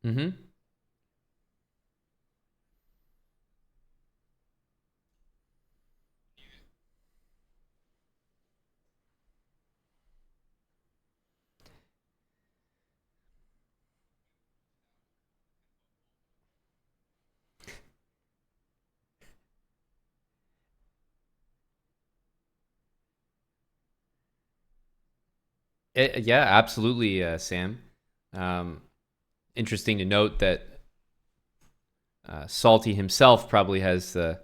Mm-hmm. Yeah, absolutely, Sam. Um, Interesting to note that Salty himself probably has the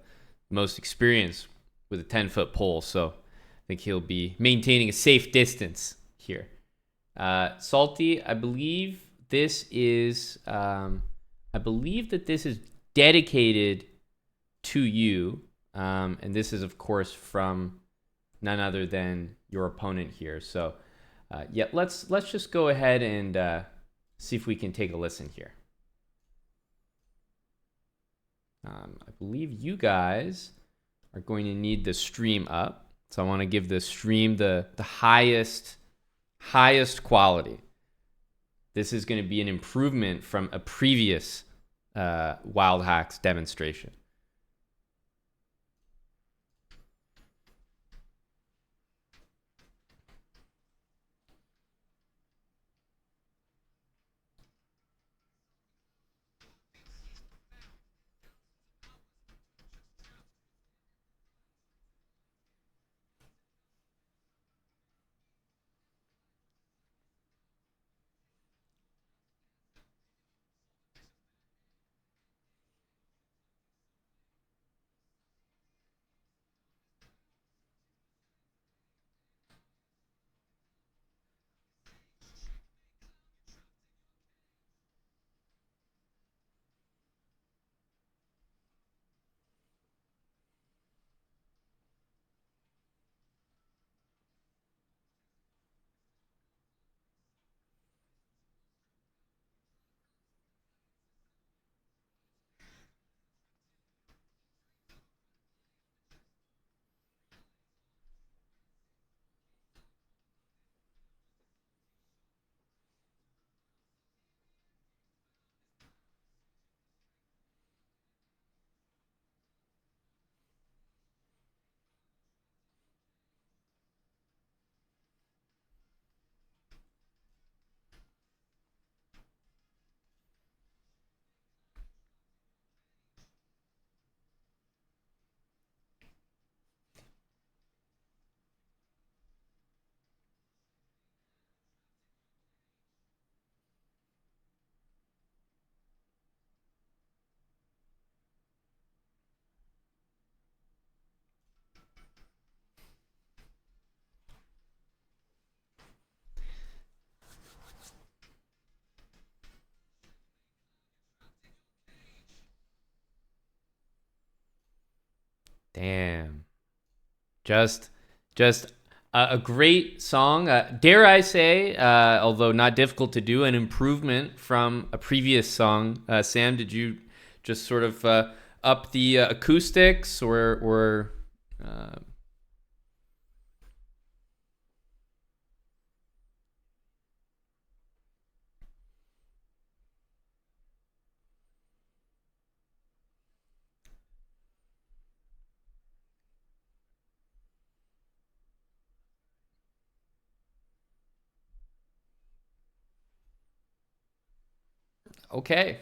most experience with a 10-foot pole, so I think he'll be maintaining a safe distance here. Salty, I believe that this is dedicated to you, and this is of course from none other than your opponent here. So, yeah, let's just go ahead and see if we can take a listen here. I believe you guys are going to need the stream up, so I want to give the stream the highest quality. This is going to be an improvement from a previous Wildhacks demonstration. Damn. Just just a great song. Dare I say, although not difficult to do, an improvement from a previous song. Sam, did you just sort of up the acoustics or uh, okay?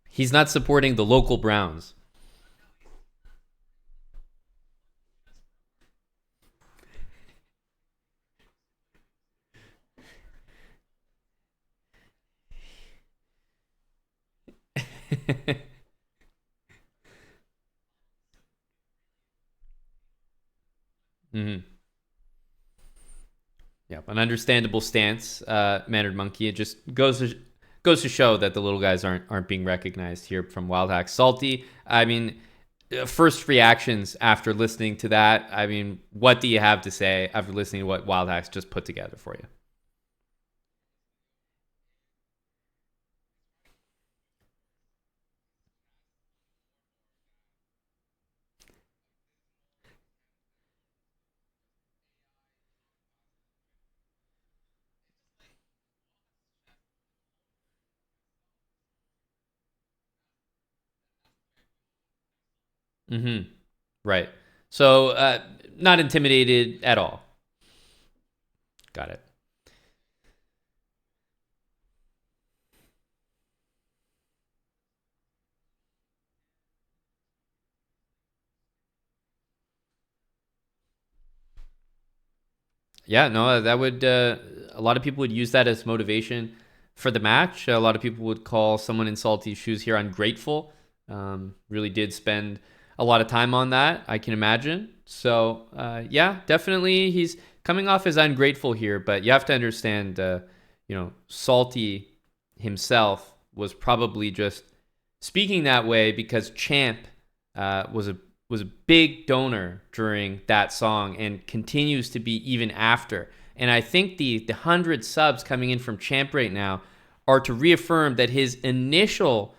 He's not supporting the local Browns. Hmm. Yeah, an understandable stance, mannered monkey. It just goes to show that the little guys aren't being recognized here from Wildhacks. Salty. I mean, first reactions after listening to that. I mean, what do you have to say after listening to what Wildhacks just put together for you? Mm-hmm. Right. So, not intimidated at all. Got it. Yeah, no, that would a lot of people would use that as motivation for the match. A lot of people would call someone in Salty's shoes here ungrateful. Really did spend a lot of time on that, I can imagine. So yeah, definitely he's coming off as ungrateful here, but you have to understand, Salty himself was probably just speaking that way because Champ was a big donor during that song and continues to be even after. And I think the 100 subs coming in from Champ right now are to reaffirm that his initial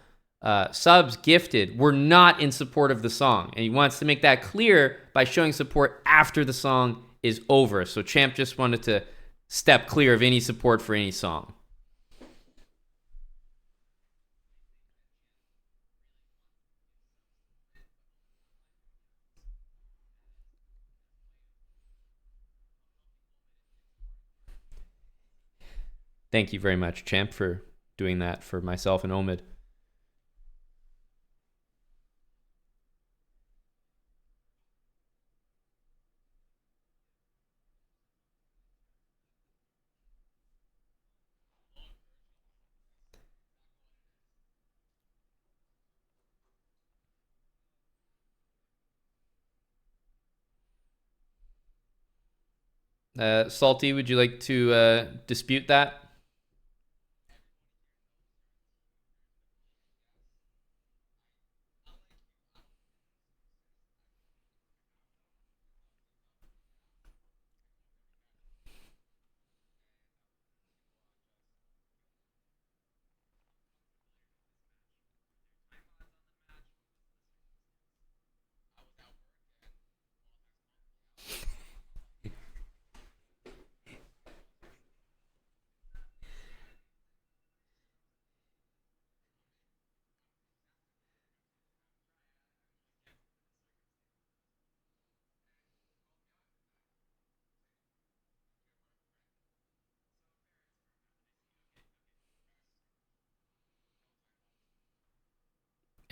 subs gifted were not in support of the song, and he wants to make that clear by showing support after the song is over. So Champ just wanted to step clear of any support for any song. Thank you very much, Champ, for doing that for myself and Omid. Salty, would you like to dispute that?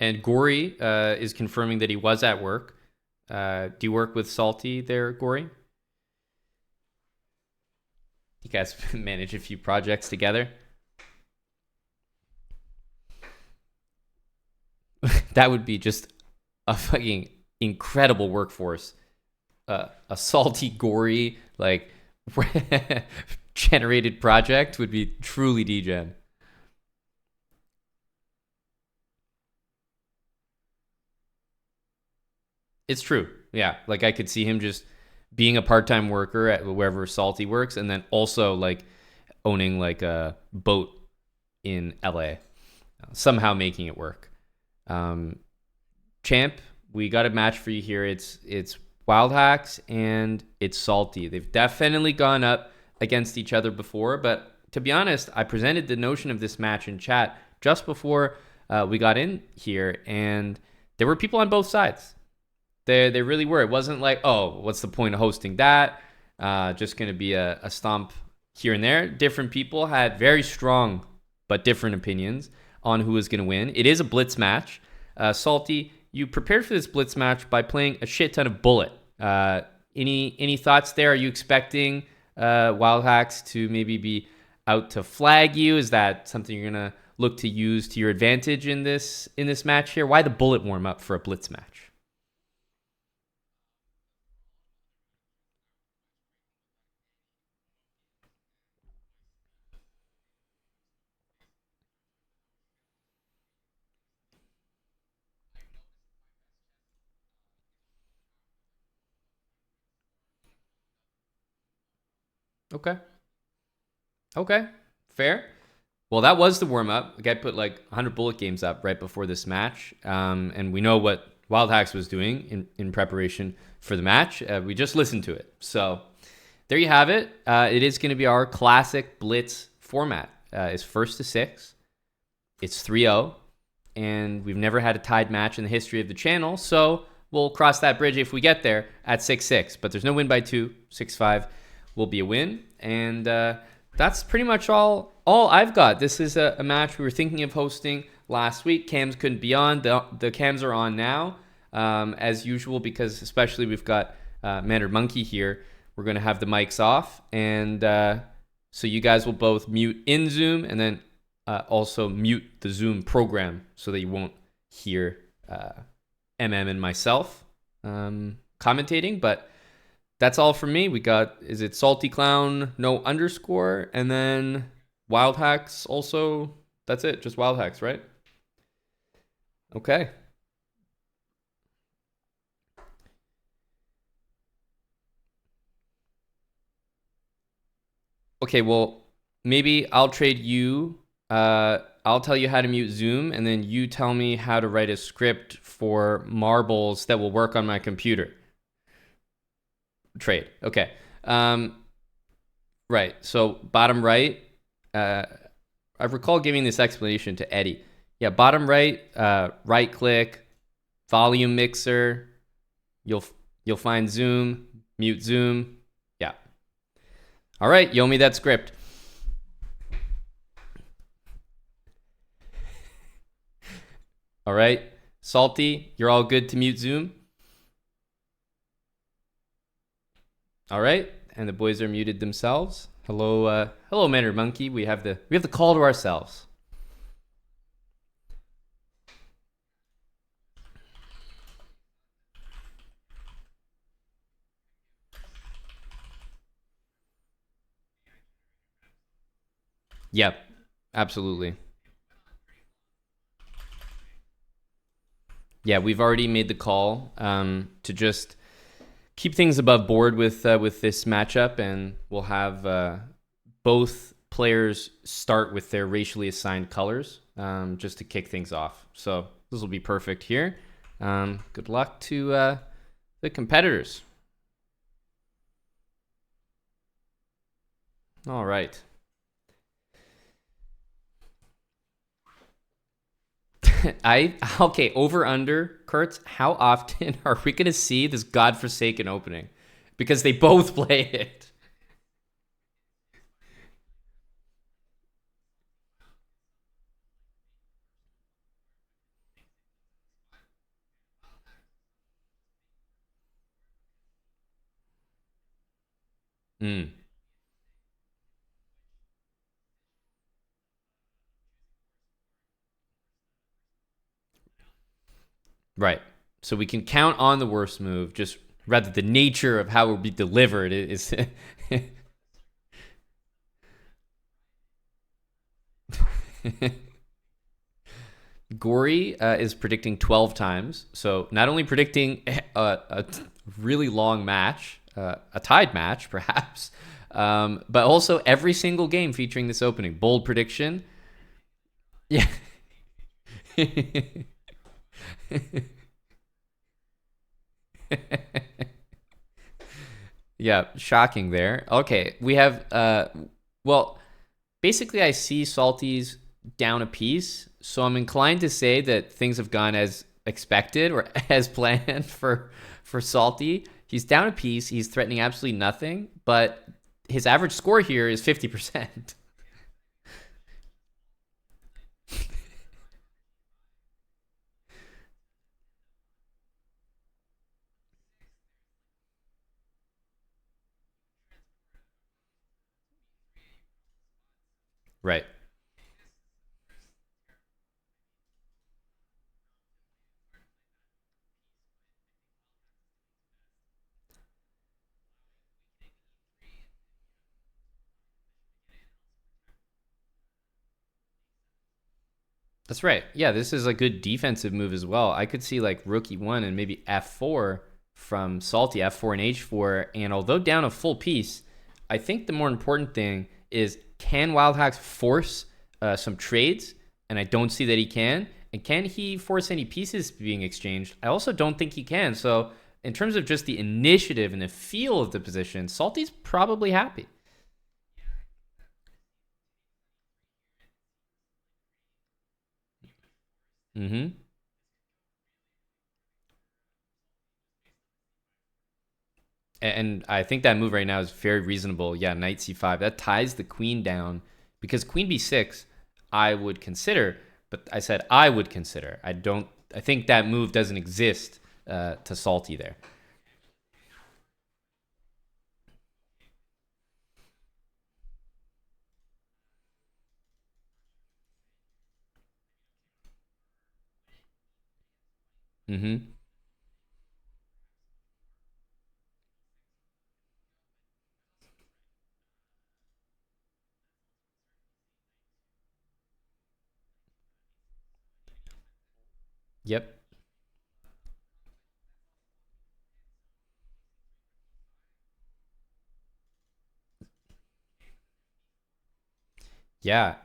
And Gory is confirming that he was at work. Do you work with Salty there, Gory? You guys manage a few projects together. That would be just a fucking incredible workforce. A Salty, Gory, like generated project would be truly degen. It's true. Yeah, like I could see him just being a part-time worker at wherever Salty works, and then also like owning like a boat in LA, somehow making it work. Um, Champ, we got a match for you here. It's Wild Hacks and it's Salty. They've definitely gone up against each other before, but to be honest, I presented the notion of this match in chat just before we got in here, and there were people on both sides. They really were. It wasn't like, oh, what's the point of hosting that? Just going to be a stomp here and there. Different people had very strong but different opinions on who was going to win. It is a blitz match. Salty, you prepared for this blitz match by playing a shit ton of bullet. Any thoughts there? Are you expecting Wild Hacks to maybe be out to flag you? Is that something you're gonna look to use to your advantage in this match here? Why the bullet warm up for a blitz match? Okay. Okay. Fair. Well, that was the warm up. The guy put like 100 bullet games up right before this match. And we know what Wildhacks was doing in preparation for the match. We just listened to it. So there you have it. It is going to be our classic Blitz format. It's first to six. It's 3-0. And we've never had a tied match in the history of the channel. So we'll cross that bridge if we get there at 6-6. But there's no win by 2. 6-5 will be a win. And that's pretty much all I've got. This is a match we were thinking of hosting last week. Cams couldn't be on. The cams are on now, as usual, because especially we've got Mannered Monkey here. We're going to have the mics off. And so you guys will both mute in Zoom and then also mute the Zoom program so that you won't hear MM and myself commentating. But that's all from me. We got, is it Salty Clown, no underscore, and then Wildhacks also. That's it, just Wildhacks, right? Okay. Okay, well, maybe I'll trade you. I'll tell you how to mute Zoom, and then you tell me how to write a script for marbles that will work on my computer. Trade. Okay. Right. So bottom right. I recall giving this explanation to Eddie. Yeah. Bottom right. Right click. Volume mixer. You'll find Zoom. Mute Zoom. Yeah. All right. You owe me that script. All right. Salty. You're all good to mute Zoom. All right, and the boys are muted themselves. Hello, hello, Mannered Monkey. We have the call to ourselves. Yep, absolutely. Yeah, we've already made the call to just keep things above board with this matchup, and we'll have both players start with their racially assigned colors just to kick things off. So this will be perfect here. Good luck to the competitors. All right. Okay, over under, Kurtz, how often are we gonna see this godforsaken opening? Because they both play it. Mm, right. So we can count on the worst move, just rather the nature of how it will be delivered is Gory is predicting 12 times. So not only predicting a really long match, a tied match perhaps, but also every single game featuring this opening. Bold prediction. Yeah. Yeah, shocking there. Okay, we have well, basically I see Salty's down a piece, so I'm inclined to say that things have gone as expected or as planned for Salty. He's down a piece, he's threatening absolutely nothing, but his average score here is 50%. Right. That's right. Yeah, this is a good defensive move as well. I could see like rook e1 and maybe f4 from Salty, f4 and h4. And although down a full piece, I think the more important thing is, can Wildhacks force some trades? And I don't see that he can. And can he force any pieces being exchanged? I also don't think he can. So in terms of just the initiative and the feel of the position, Salty's probably happy. Mm-hmm. And I think that move right now is very reasonable. Yeah, knight c5. That ties the queen down because queen b6 I would consider, but I said I would consider. I don't. I think that move doesn't exist to Salty there. Mm-hmm. Yep. Yeah.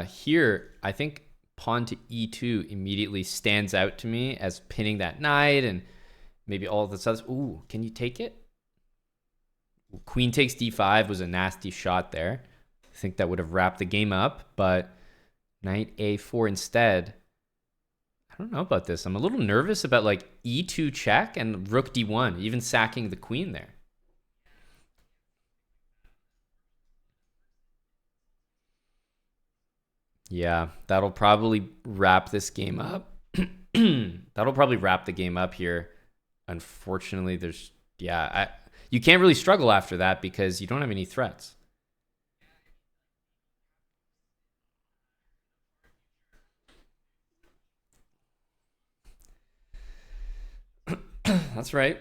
Here, I think pawn to e2 immediately stands out to me as pinning that knight and maybe all of this other. Ooh, can you take it? Queen takes d5 was a nasty shot there. I think that would have wrapped the game up, but knight a4 instead. I don't know about this. I'm a little nervous about like e2 check and rook d1, even sacking the queen there. Yeah, that'll probably wrap this game up. That'll probably wrap the game up here. Unfortunately, you can't really struggle after that because you don't have any threats. That's right.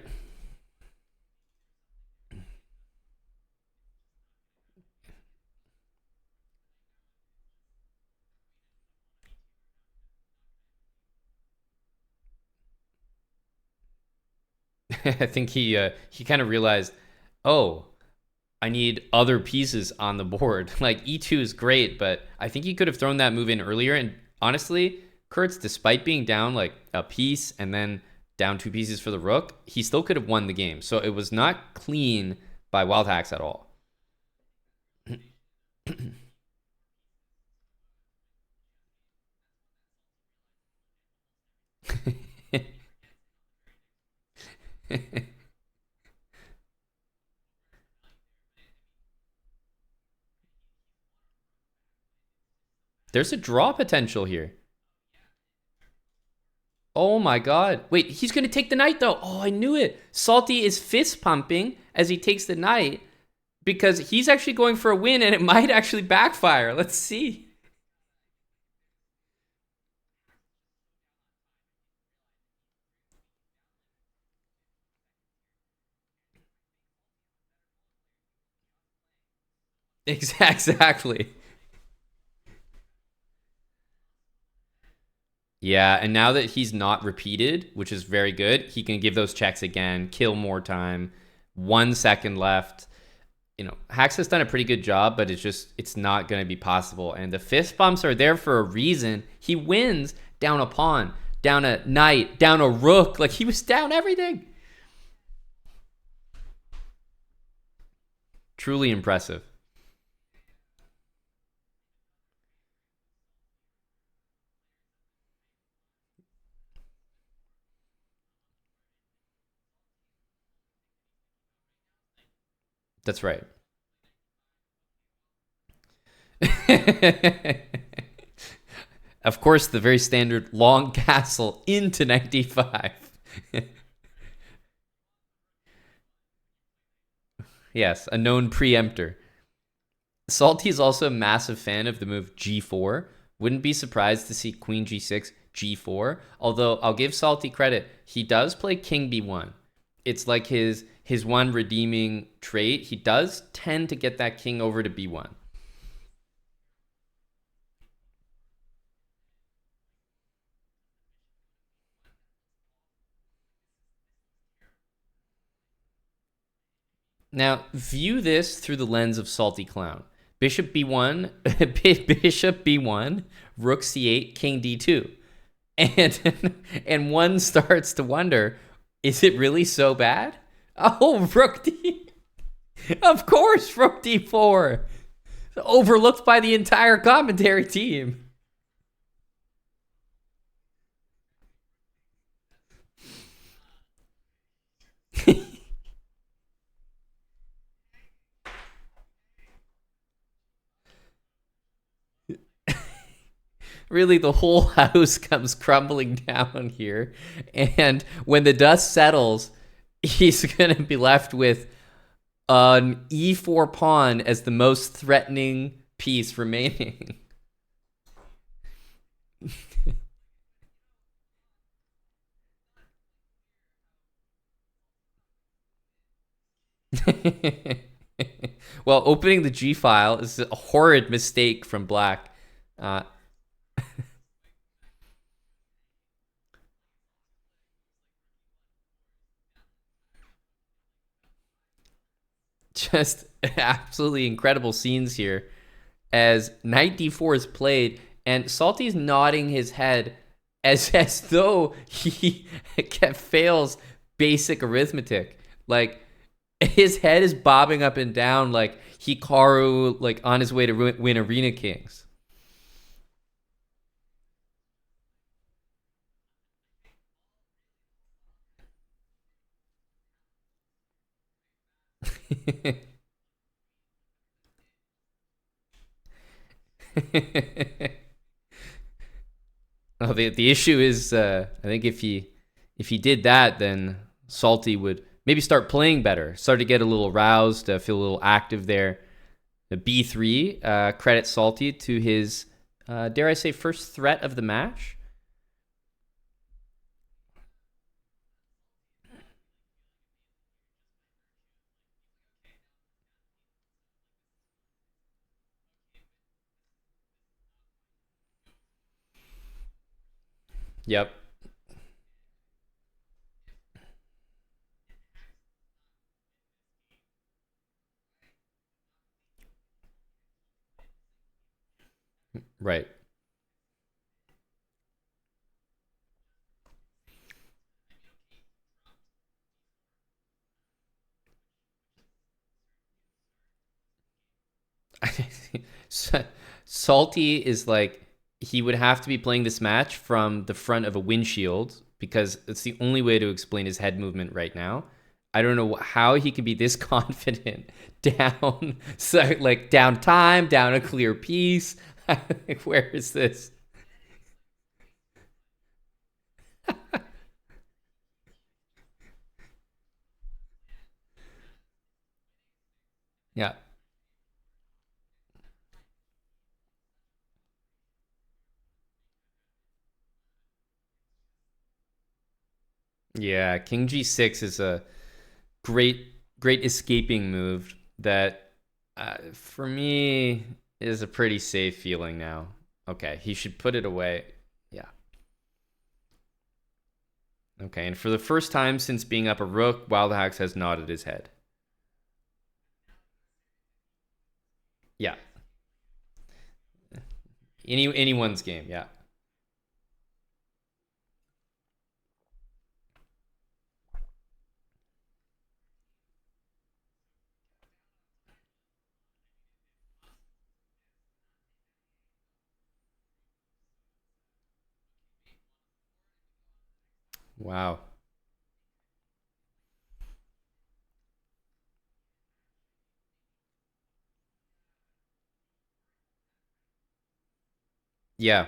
I think he kind of realized, oh, I need other pieces on the board. Like e2 is great, but I think he could have thrown that move in earlier. And honestly, Kurtz, despite being down like a piece and then down two pieces for the rook, he still could have won the game. So it was not clean by Wildhacks at all. There's a draw potential here. Oh my god. Wait, he's going to take the knight though. Oh, I knew it. Salty is fist pumping as he takes the knight because he's actually going for a win and it might actually backfire. Let's see. Exactly. Yeah, and now that he's not repeated, which is very good, he can give those checks again, kill more time. 1 second left. Hacks has done a pretty good job, but it's not going to be possible. And the fist bumps are there for a reason. He wins down a pawn, down a knight, down a rook. Like he was down everything. Truly impressive. That's right. Of course, the very standard long castle into 95. Yes, a known preemptor. Salty is also a massive fan of the move g4. Wouldn't be surprised to see queen g6, g4. Although I'll give Salty credit, he does play king b1. It's like his one redeeming trait. He does tend to get that king over to b1. Now, view this through the lens of Salty Clown. Bishop b1, bishop b1, rook c8, king d2. And and one starts to wonder, is it really so bad? Oh, rook d. Of course, rook d4. Overlooked by the entire commentary team. Really, the whole house comes crumbling down here. And when the dust settles, he's going to be left with an e4 pawn as the most threatening piece remaining. Well, opening the G file is a horrid mistake from Black. Uh, just absolutely incredible scenes here as knight d4 is played, and Salty's nodding his head as though he fails basic arithmetic. Like, his head is bobbing up and down like Hikaru, like on his way to win Arena Kings. Oh, the issue is, I think if he did that, then Salty would maybe start playing better, start to get a little roused, feel a little active there. The B3 credits Salty to his, dare I say, first threat of the match. Yep. Right. Salty is like, he would have to be playing this match from the front of a windshield because it's the only way to explain his head movement right now. I don't know how he can be this confident down, so like down time, down a clear piece. Where is this? Yeah. Yeah, King G6 is a great escaping move that, for me, is a pretty safe feeling now. Okay, he should put it away. Yeah. Okay, and for the first time since being up a rook, Wildhacks has nodded his head. Yeah. Anyone's game, yeah. Wow. Yeah,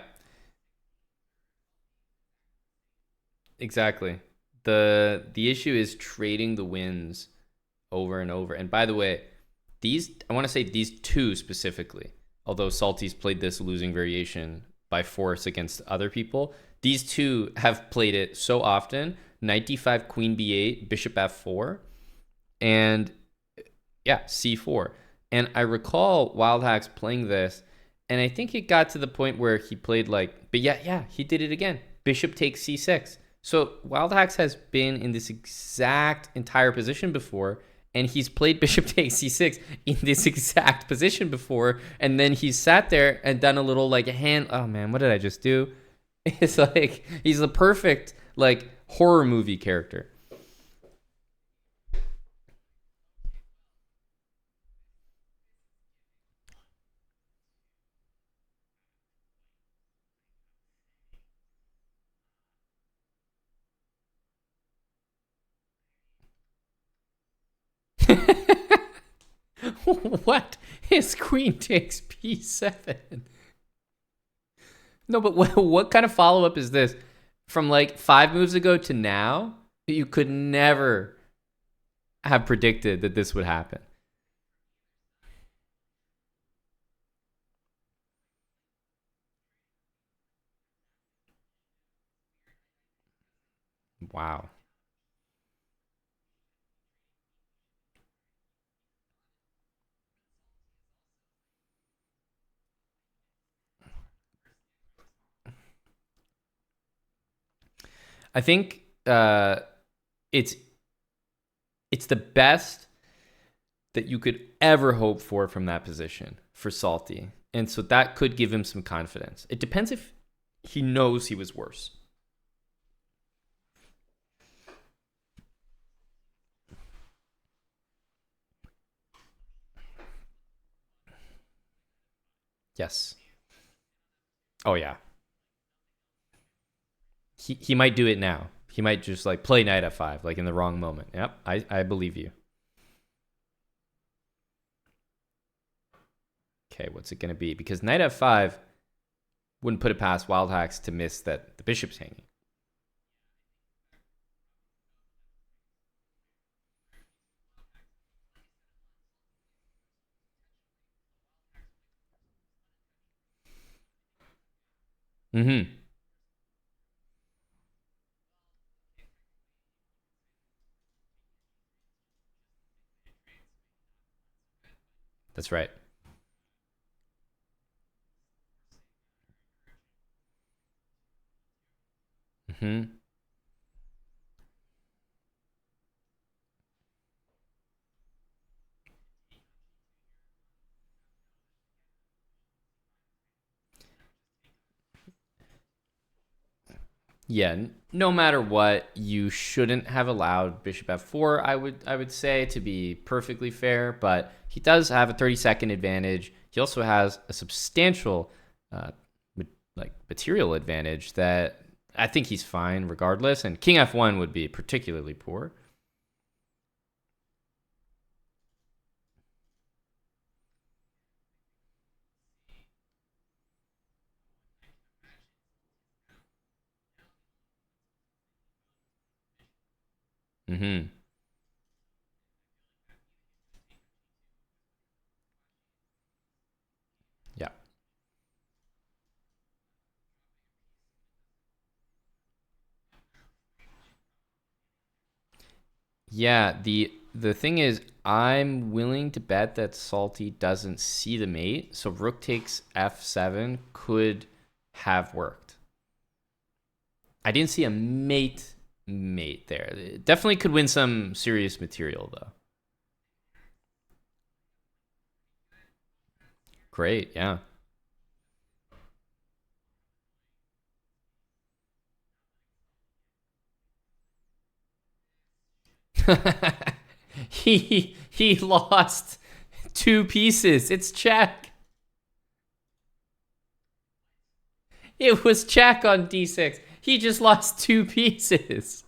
exactly. The issue is trading the wins over and over. And by the way, these, I want to say these two specifically, although Salty's played this losing variation by force against other people, these two have played it so often. Knight d5, queen b8, bishop f4, and yeah, c4. And I recall Wildhacks playing this, and I think it got to the point where he played like, but yeah, he did it again. Bishop takes c6. So Wildhacks has been in this exact entire position before, and he's played bishop takes c6 in this exact position before, and then he's sat there and done a little like hand. Oh man, what did I just do? It's like he's the perfect like horror movie character. What? His queen takes p7. No, but what kind of follow up is this? From like 5 moves ago to now, you could never have predicted that this would happen. Wow. I think it's it's the best that you could ever hope for from that position for Salty. And so that could give him some confidence. It depends if he knows he was worse. Yes. Oh yeah. He might do it now. He might just like play knight f5 like in the wrong moment. Yep, I believe you. Okay, what's it going to be? Because knight f5 wouldn't put it past Wildhacks to miss that the bishop's hanging. Mm-hmm. That's right. Mm-hmm. Yeah, no matter what, you shouldn't have allowed bishop f4. I would say, to be perfectly fair, but he does have a 30-second advantage. He also has a substantial uh, like material advantage that I think he's fine regardless. And king f1 would be particularly poor. Mm-hmm. Yeah. Yeah, the thing is, I'm willing to bet that Salty doesn't see the mate, so rook takes f7 could have worked. I didn't see a mate there. It definitely could win some serious material though. Great, yeah. He lost two pieces. It's check. It was check on d6. He just lost two pieces.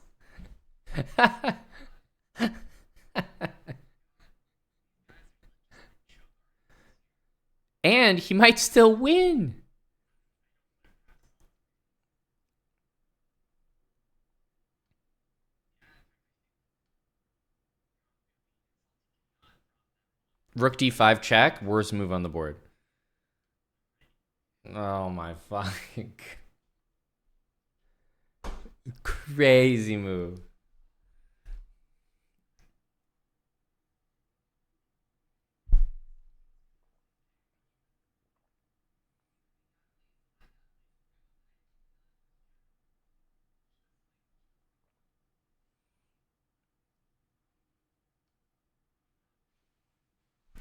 And he might still win. Rook d5 check. Worst move on the board. Oh my fucking crazy move.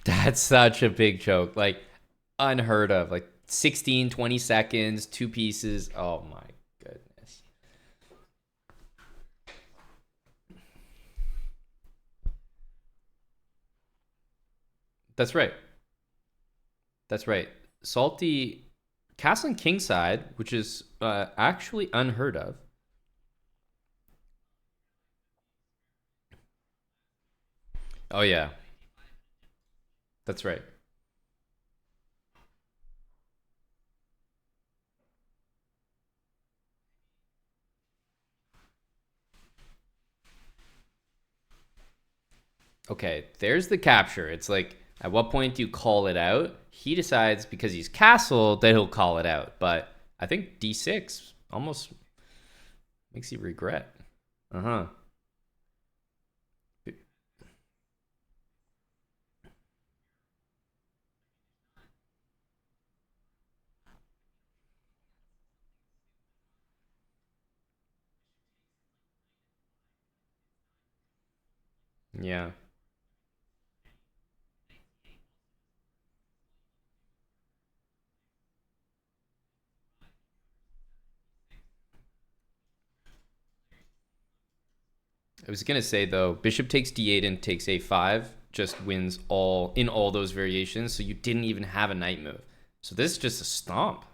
That's such a big choke. Like, unheard of. Like 16, 20 seconds, two pieces. Oh my goodness. That's right. That's right. Salty Castle and Kingside, which is actually unheard of. Oh yeah, that's right. Okay, there's the capture. It's like, at what point do you call it out? He decides because he's castle that he'll call it out. But I think D6 almost makes you regret. Uh huh. Yeah. I was gonna say though, bishop takes D8 and takes A5 just wins all in all those variations. So you didn't even have a knight move. So this is just a stomp.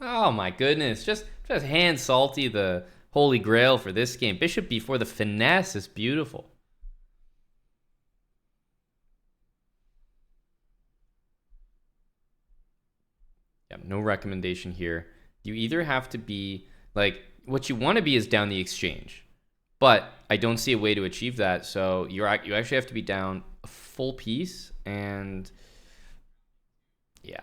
Oh my goodness. Just hand salty the holy grail for this game. Bishop B4, the finesse is beautiful. Yeah, no recommendation here. You either have to be like what you want to be is down the exchange, but I don't see a way to achieve that. So you actually have to be down a full piece, and yeah,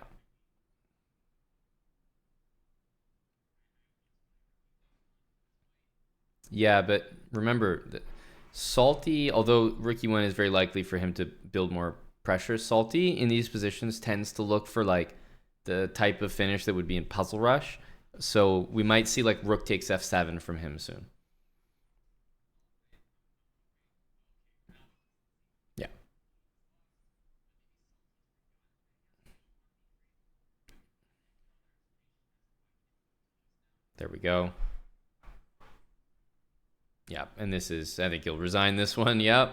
yeah. But remember, Salty, although Rookie One is very likely for him to build more pressure, Salty in these positions tends to look for like the type of finish that would be in Puzzle Rush. So we might see like Rook takes F7 from him soon. Yeah, there we go. Yep, and this is, I think you'll resign this one. Yep.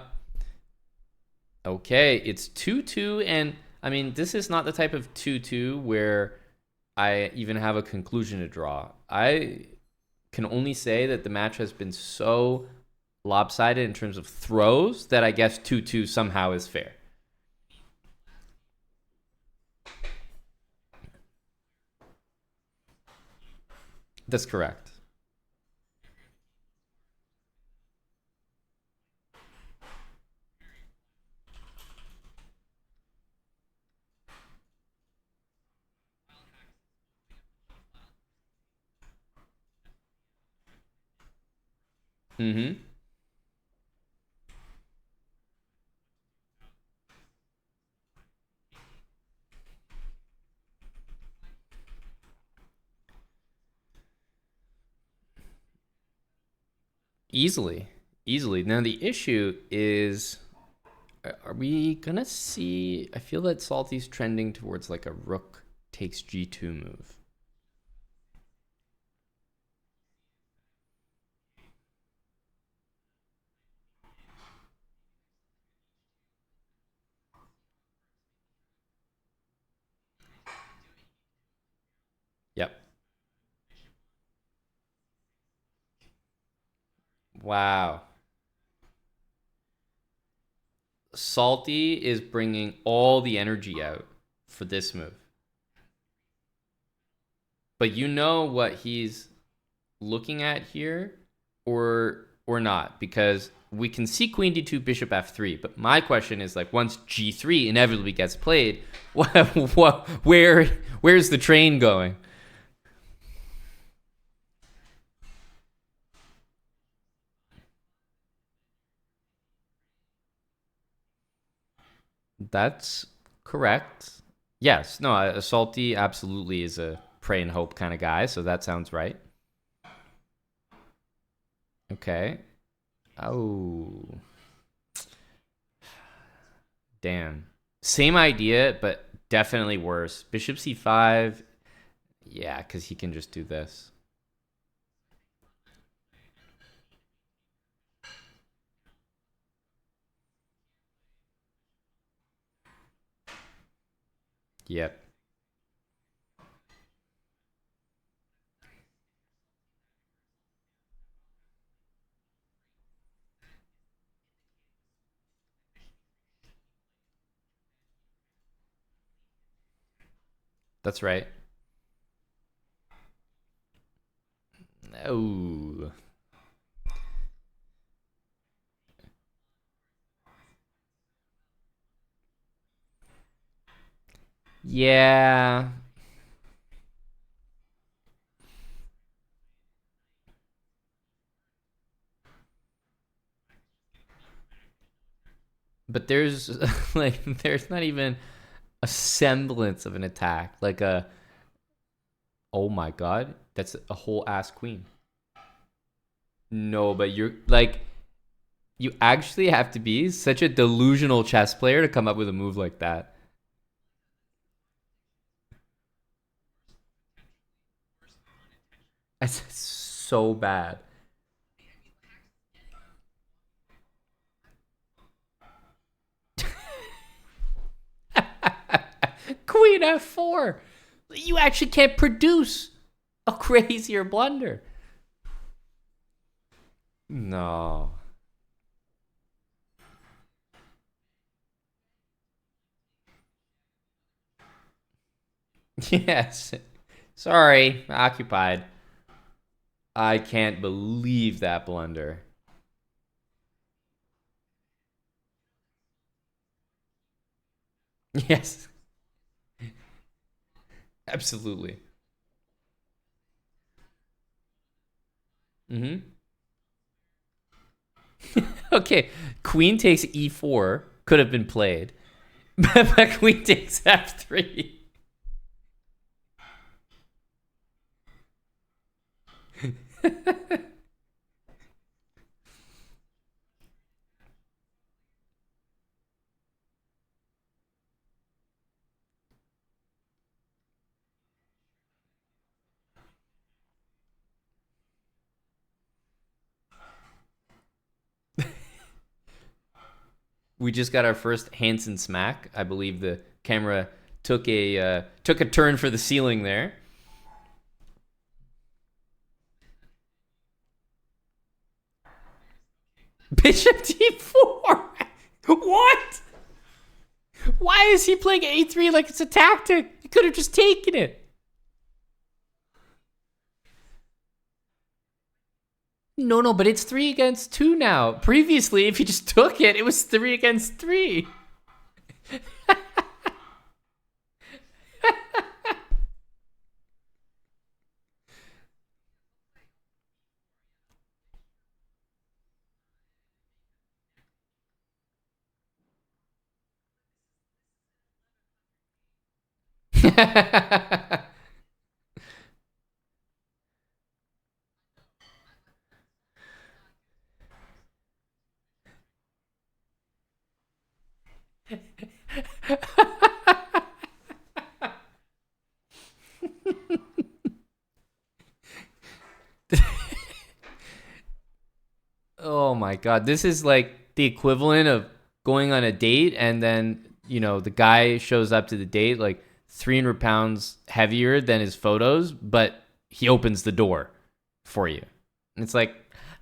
Okay, it's 2-2, and I mean, this is not the type of 2-2 where I even have a conclusion to draw. I can only say that the match has been so lopsided in terms of throws that I guess 2-2 somehow is fair. That's correct. Mm-hmm. Easily. Easily. Now, the issue is, are we going to see? I feel that Salty's trending towards like a rook takes G2 move. Yep. Wow. Salty is bringing all the energy out for this move. But you know what he's looking at here, or not, because we can see queen d2 bishop f3, but my question is like once g3 inevitably gets played, where's the train going? That's correct. Yes, no, a Salty absolutely is a pray and hope kind of guy, so that sounds right. Okay. Oh. Damn. Same idea, but definitely worse. Bishop c5. Yeah, because he can just do this. Yep. That's right. Oh. Yeah. But there's like there's not even a semblance of an attack. Like a oh my god, that's a whole ass queen. No, but you're like you actually have to be such a delusional chess player to come up with a move like that. That's so bad. Queen f4. You actually can't produce a crazier blunder. No. Yes. Sorry, occupied. I can't believe that blunder. Yes, absolutely. Hmm. Okay, queen takes e4 could have been played, but queen takes f3. We just got our first Hansen smack. I believe the camera took a turn for the ceiling there. Bishop d4. What? Why is he playing a3 like it's a tactic? He could have just taken it. No, no, but it's 3 against 2 now. Previously, if he just took it, it was 3 against 3. Oh my god, this is like the equivalent of going on a date and then, the guy shows up to the date like 300 pounds heavier than his photos, but he opens the door for you. And it's like,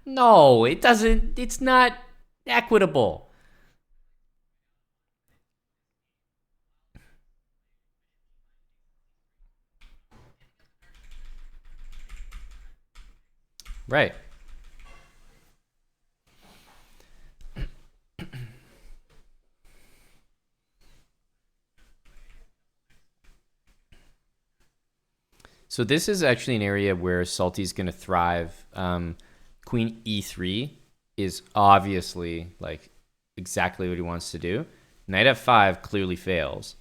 no, it doesn't, it's not equitable. Right. So this is actually an area where Salty's going to thrive. Queen e3 is obviously like exactly what he wants to do. Knight f5 clearly fails,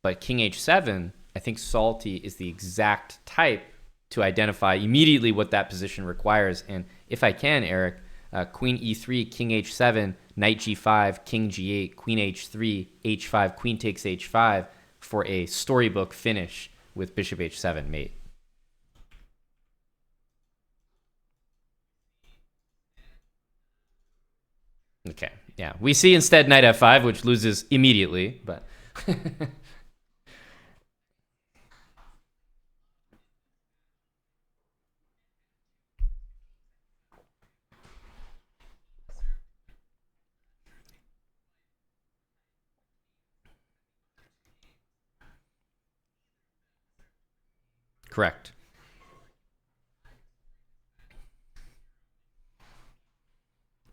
but king h7, I think Salty is the exact type to identify immediately what that position requires. And if I can, Eric, Queen e3, king h7, knight g5, king g8, queen h3, h5, queen takes h5 for a storybook finish with bishop h7 mate. Okay, yeah. We see instead knight f5, which loses immediately, but correct.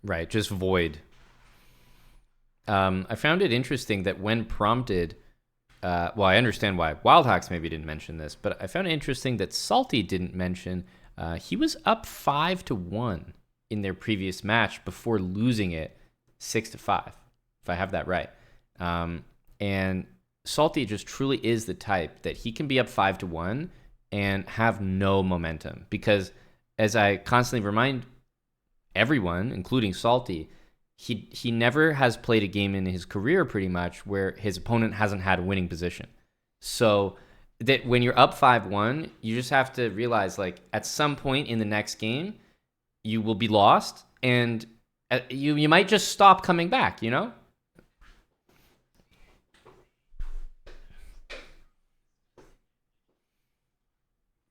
Right, just void. I found it interesting that when prompted, well, I understand why Wildhacks maybe didn't mention this, but I found it interesting that Salty didn't mention he was up 5-1 in their previous match before losing it 6-5, if I have that right. And Salty just truly is the type that he can be up 5-1 and have no momentum because, as I constantly remind everyone, including Salty, he never has played a game in his career pretty much where his opponent hasn't had a winning position. So that when you're up 5-1, you just have to realize like at some point in the next game, you will be lost and you might just stop coming back, you know?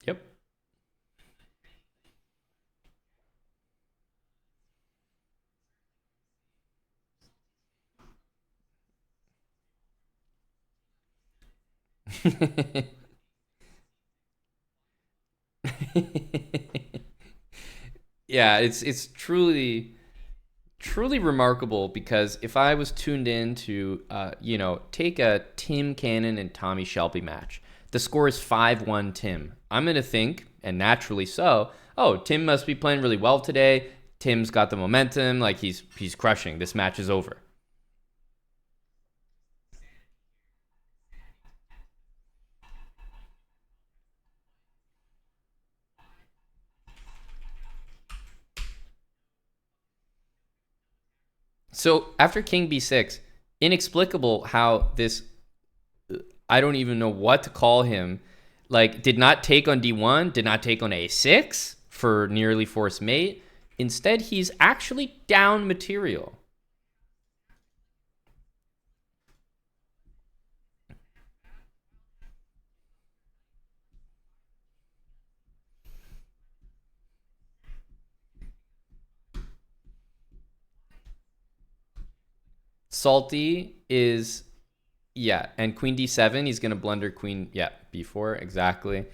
Yep. Yeah, it's truly remarkable because if I was tuned in to take a Tim Cannon and Tommy Shelby match, the score is 5-1 Tim. I'm gonna think, and naturally so, oh, Tim must be playing really well today. Tim's got the momentum, like he's crushing. This match is over. So after King B6, inexplicable how this, I don't even know what to call him. Like, did not take on D1, did not take on A6 for nearly forced mate. Instead, he's actually down material. Salty is, yeah, and Queen D7, he's going to blunder Queen, yeah, B4, exactly.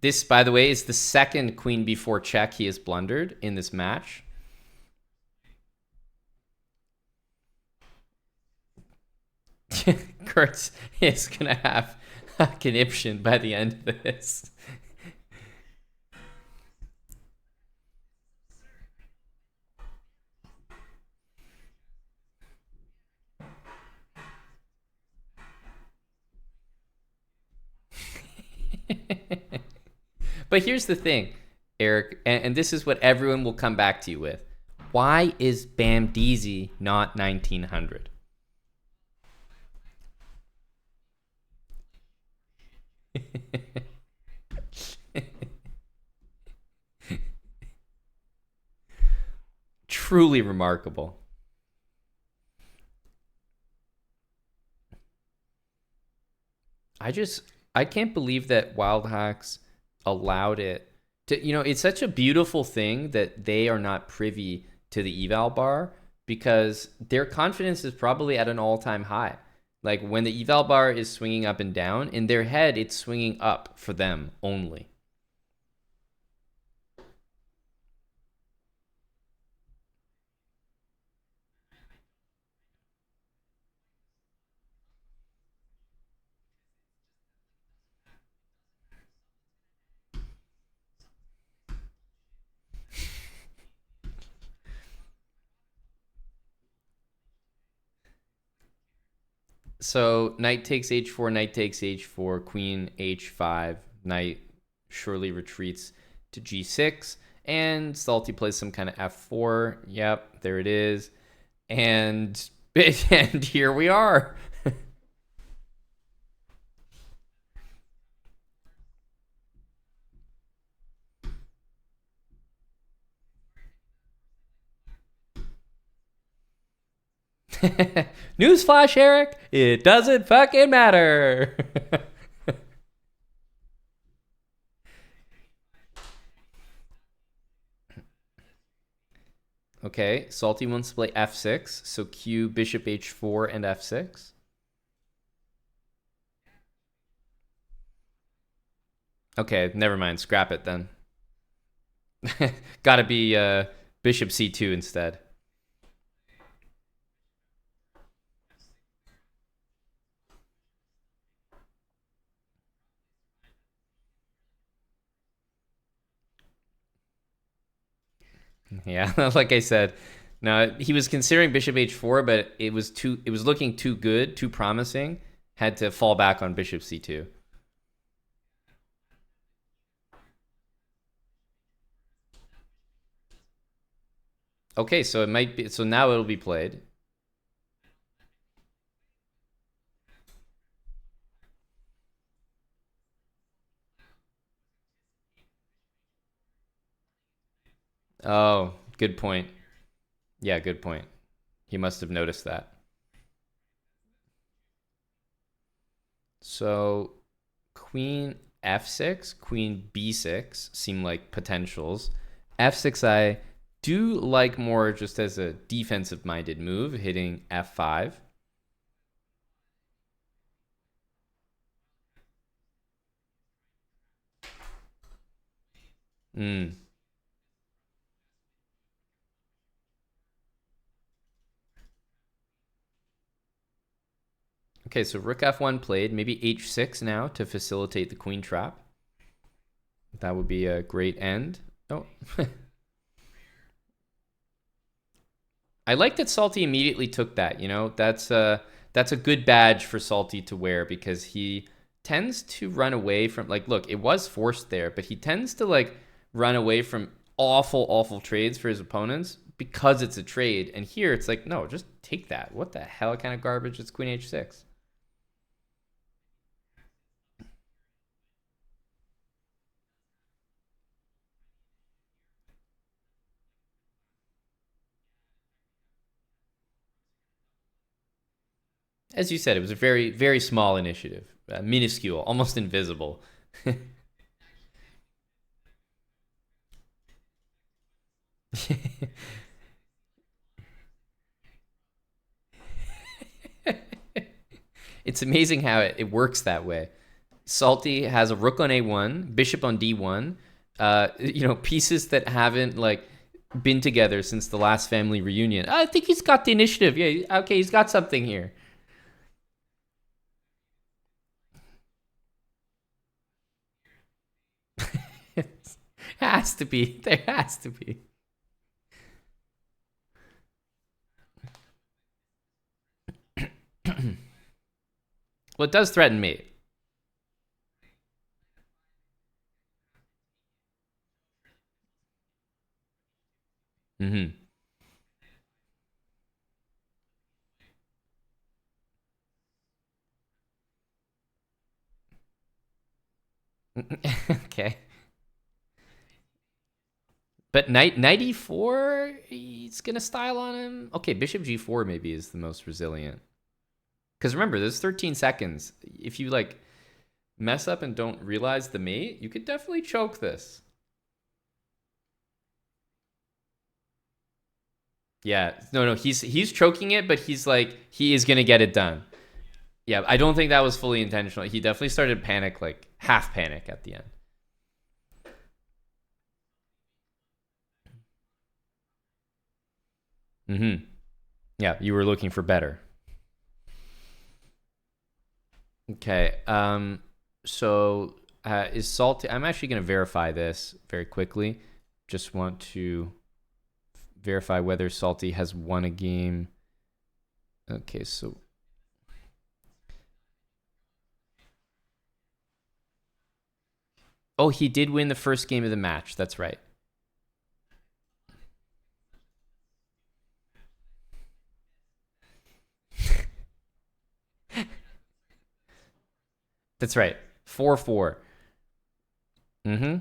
This, by the way, is the second Queen B4 check he has blundered in this match. Kurtz is going to have a conniption by the end of this. But here's the thing, Eric, and this is what everyone will come back to you with. Why is Bam Deezy not 1900? Truly remarkable. I can't believe that Wildhacks allowed it to, it's such a beautiful thing that they are not privy to the eval bar because their confidence is probably at an all-time high. Like when the eval bar is swinging up and down, in their head, it's swinging up for them only. So knight takes h4, knight takes h4, queen h5, knight surely retreats to g6. And Salty plays some kind of f4. Yep, there it is. And and here we are. Newsflash, Eric. It doesn't fucking matter. Okay, Salty wants to play f6, so Q, bishop h4, and f6. Okay, never mind. Scrap it then. Gotta be bishop c2 instead. Yeah, like I said, no, he was considering bishop h4, but it was looking too good, too promising. Had to fall back on bishop c2. Okay, so it might be, so now it'll be played. Oh, good point. Yeah, good point. He must have noticed that. So queen f6, queen b6 seem like potentials. f6 I do like more just as a defensive minded move, hitting f5. Mm. Okay, so rook f1 played. Maybe h6 now to facilitate the queen trap. That would be a great end. Oh. I like that Salty immediately took that. You know, that's a good badge for Salty to wear because he tends to run away from, like, look, it was forced there, but he tends to like run away from awful trades for his opponents because it's a trade. And here it's like, no, just take that. What the hell kind of garbage is queen h6? As you said, it was a very small initiative, minuscule, almost invisible. It's amazing how it works that way. Salty has a rook on a1, bishop on d1. Pieces that haven't like been together since the last family reunion. I think he's got the initiative. Yeah, okay, he's got something here. Has to be. There has to be. Well, it does threaten me. Mm-hmm. Okay. But knight e4, he's gonna style on him. Okay, bishop g4 maybe is the most resilient. Because remember, there's 13 seconds. If you like mess up and don't realize the mate, you could definitely choke this. Yeah, no, he's choking it, but he's like he is gonna get it done. Yeah, I don't think that was fully intentional. He definitely started panic, like half panic at the end. Mm-hmm. Yeah, you were looking for better. Okay. So is Salty? I'm actually gonna verify this very quickly. Just want to verify whether Salty has won a game. Okay, so oh, he did win the first game of the match. That's right. That's right. 4-4. Mm-hmm.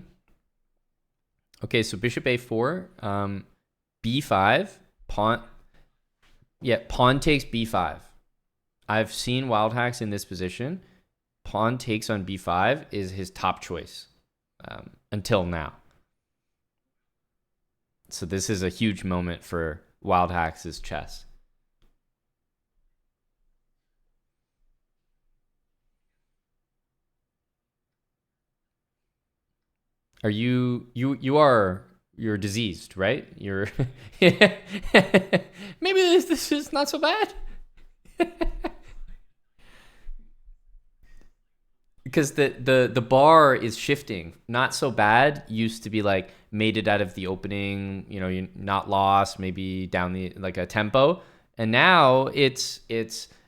Okay, so bishop a4, b5, pawn. Yeah, pawn takes b5. I've seen wild hacks in this position. Pawn takes on b5 is his top choice until now. So this is a huge moment for wild hacks' chess. Are you're diseased, right? You're maybe this is not so bad. Because the bar is shifting. Not so bad used to be like made it out of the opening, you know, you're not lost, maybe down the like a tempo. And now it's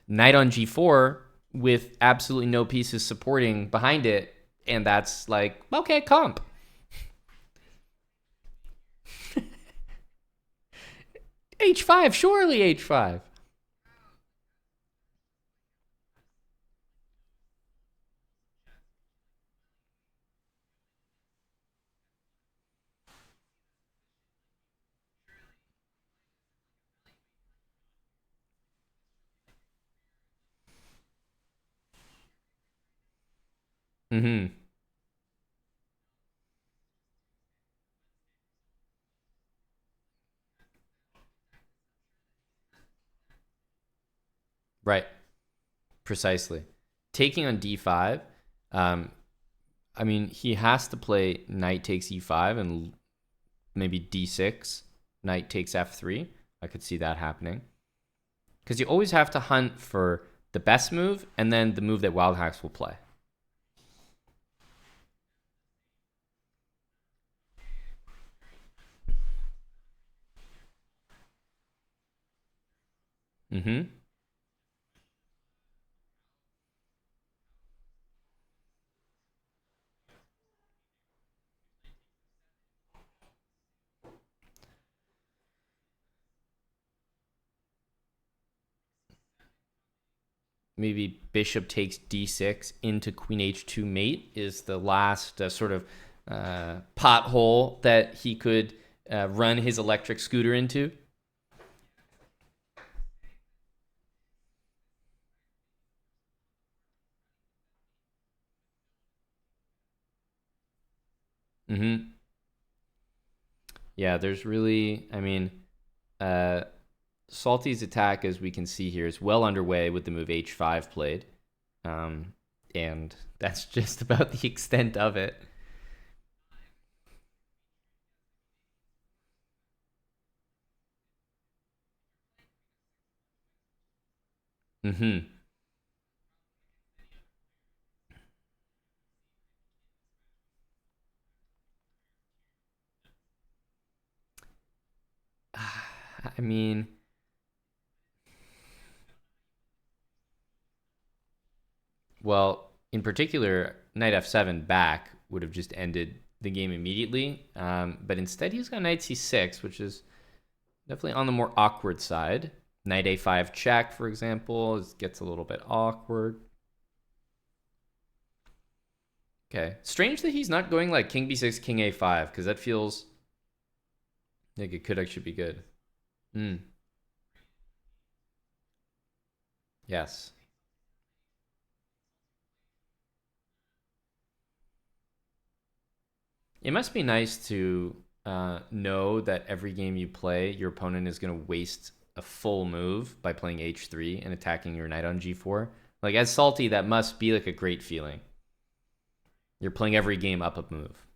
knight on g4 with absolutely no pieces supporting behind it, and that's like okay, comp. H5, surely H5. Mm-hmm. Right. Precisely. Taking on d5, um, I mean, he has to play knight takes e5 and maybe d6, knight takes f3. I could see that happening. Because you always have to hunt for the best move and then the move that wild hacks will play. Mm-hmm. Maybe bishop takes d6 into queen h2 mate is the last sort of pothole that he could run his electric scooter into. Mm-hmm. Yeah, there's really, I mean, uh, Salty's attack, as we can see here, is well underway with the move h5 played. Um, and that's just about the extent of it. Mm-hmm. I mean, well, in particular, knight f7 back would have just ended the game immediately. But instead, he's got knight c6, which is definitely on the more awkward side. Knight a5 check, for example, gets a little bit awkward. Okay. Strange that he's not going like king b6, king a5, because that feels like it could actually be good. Mm, yes. It must be nice to know that every game you play, your opponent is going to waste a full move by playing h3 and attacking your knight on g4. Like, as Salty, that must be like a great feeling. You're playing every game up a move.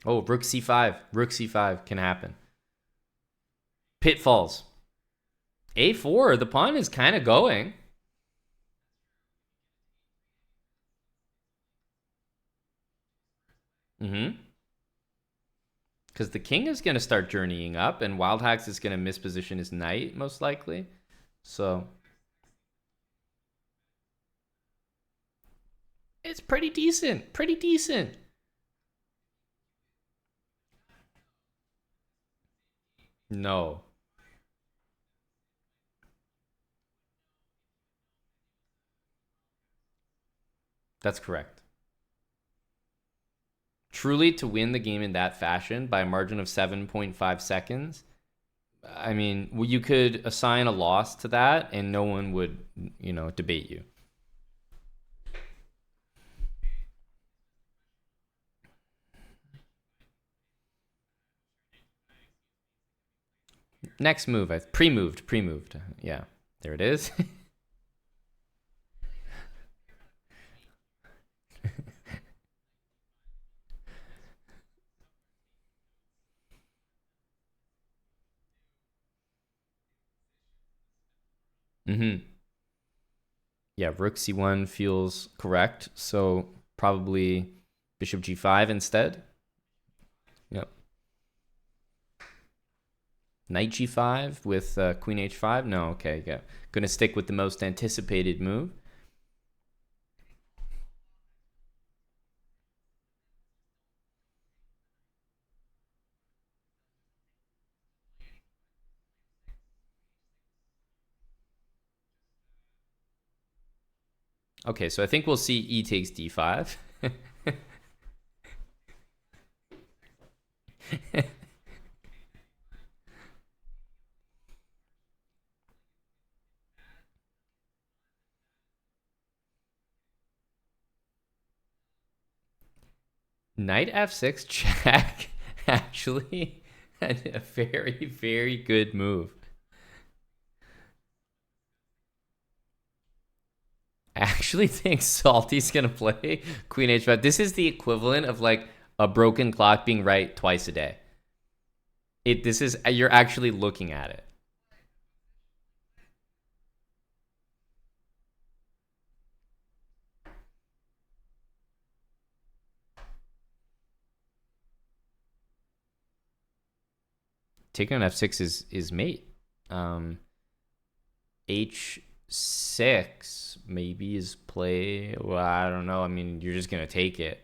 Oh, rook c5. Rook c5 can happen. Pitfalls. a4, the pawn is kind of going. Mm-hmm. Because the king is going to start journeying up, and Wildhacks is going to misposition his knight, most likely. So, It's pretty decent. Pretty decent. No, that's correct. Truly, to win the game in that fashion by a margin of 7.5 seconds, I mean, you could assign a loss to that and no one would, debate you. Next move, I pre-moved. Yeah, there it is. Mm-hmm. Yeah, rook c1 feels correct. So probably bishop g5 instead. Yep. Knight g5 with queen h5. No, okay, yeah. Gonna stick with the most anticipated move. Okay, so I think we'll see e takes d5. Knight f6 check. Actually, a very, very good move. Actually think Salty's gonna play Queen H5. This is the equivalent of like a broken clock being right twice a day. This is you're actually looking at it. Taking on f6 is mate. Um, h6 maybe is play. Well, I don't know. I mean, you're just gonna take it.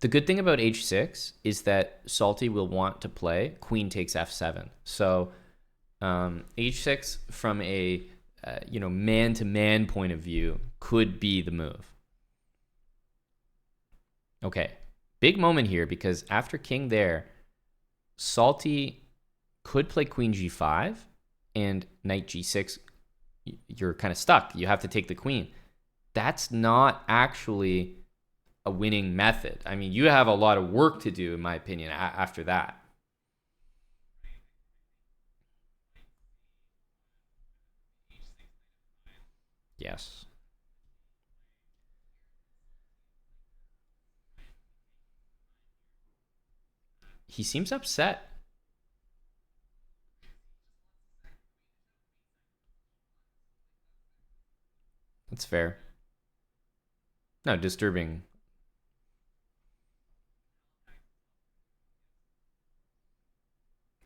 The good thing about h6 is that Salty will want to play queen takes f7. So h6 from a man to man point of view could be the move. Okay, big moment here because after king there, Salty could play queen g5 and knight g6. You're kind of stuck. You have to take the queen. That's not actually a winning method. I mean, you have a lot of work to do, in my opinion, after that. Yes. He seems upset. That's fair. No, disturbing.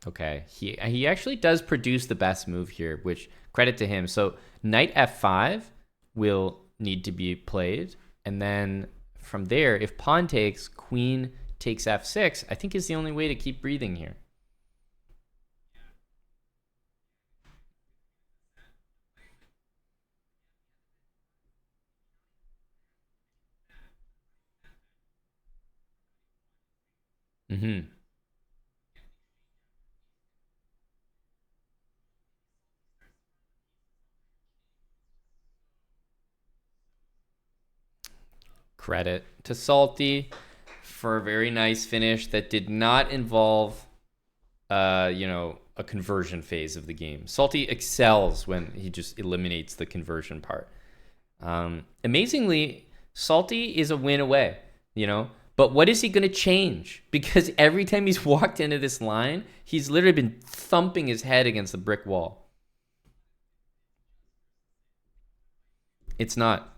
Okay. He actually does produce the best move here, which credit to him. So knight f5 will need to be played. And then from there, if pawn takes, queen takes f6, I think is the only way to keep breathing here. Mm-hmm. Credit to Salty for a very nice finish that did not involve a conversion phase of the game. Salty excels when he just eliminates the conversion part. Amazingly, Salty is a win away, but what is he going to change? Because every time he's walked into this line, he's literally been thumping his head against the brick wall. It's not.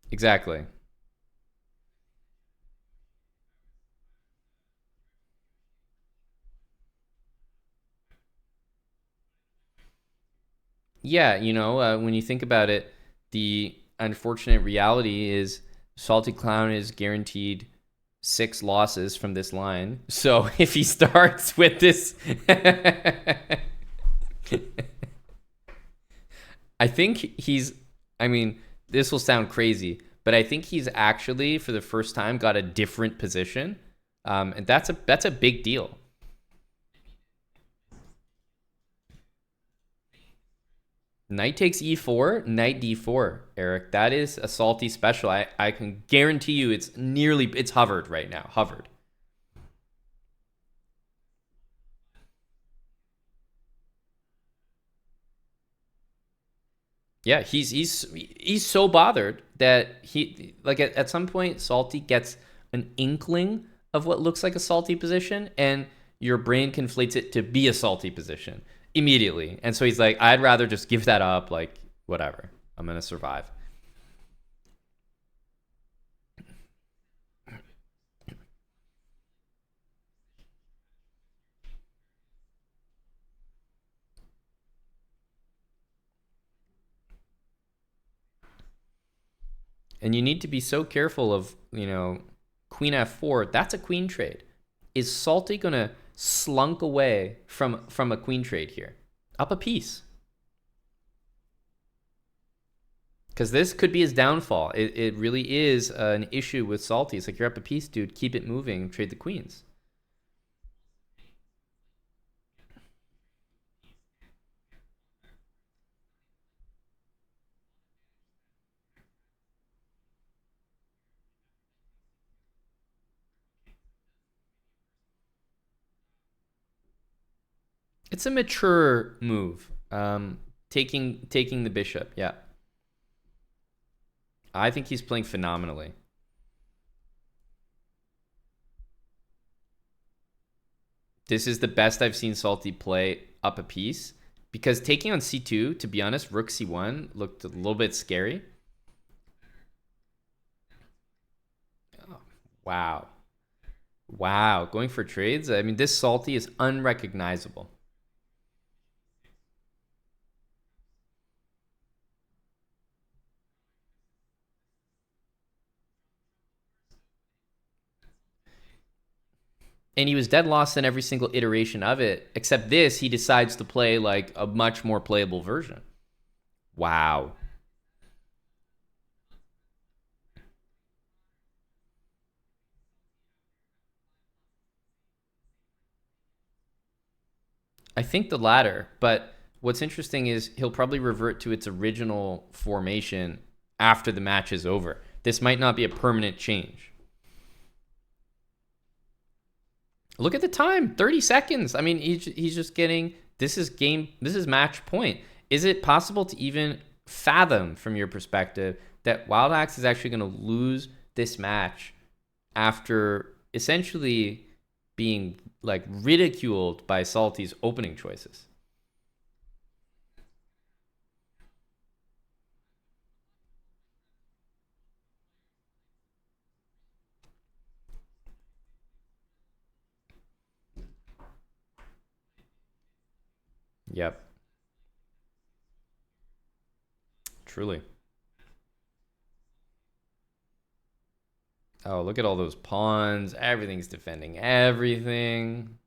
Exactly. Yeah, when you think about it, the unfortunate reality is Salty Clown is guaranteed 6 losses from this line. So if he starts with this, I think he's. I mean, this will sound crazy, but I think he's actually for the first time got a different position, and that's a big deal. Knight takes e4, knight d4, Eric. That is a salty special. I can guarantee you it's hovered right now. Hovered. Yeah, he's so bothered that he like at some point Salty gets an inkling of what looks like a salty position and your brain conflates it to be a salty position immediately. And so he's like, I'd rather just give that up, like whatever. I'm gonna survive. And you need to be so careful of, queen f4. That's a queen trade. Is Salty gonna slunk away from a queen trade here? Up a piece. Because this could be his downfall. It really is an issue with Salty. It's like, you're up a piece, dude. Keep it moving. Trade the queens. It's a mature move. Taking the bishop. Yeah, I think he's playing phenomenally. This is the best I've seen Salty play up a piece. Because taking on c2, to be honest, rook c1 looked a little bit scary. Oh, wow. Wow. Going for trades? I mean, this Salty is unrecognizable. And he was dead lost in every single iteration of it, except this, he decides to play like a much more playable version. Wow. I think the latter, but what's interesting is he'll probably revert to its original formation after the match is over. This might not be a permanent change. Look at the time, 30 seconds. I mean, he's just getting this is match point. Is it possible to even fathom from your perspective that Wildhacks is actually going to lose this match after essentially being like ridiculed by Salty's opening choices? Yep, truly. Oh, look at all those pawns. Everything's defending everything.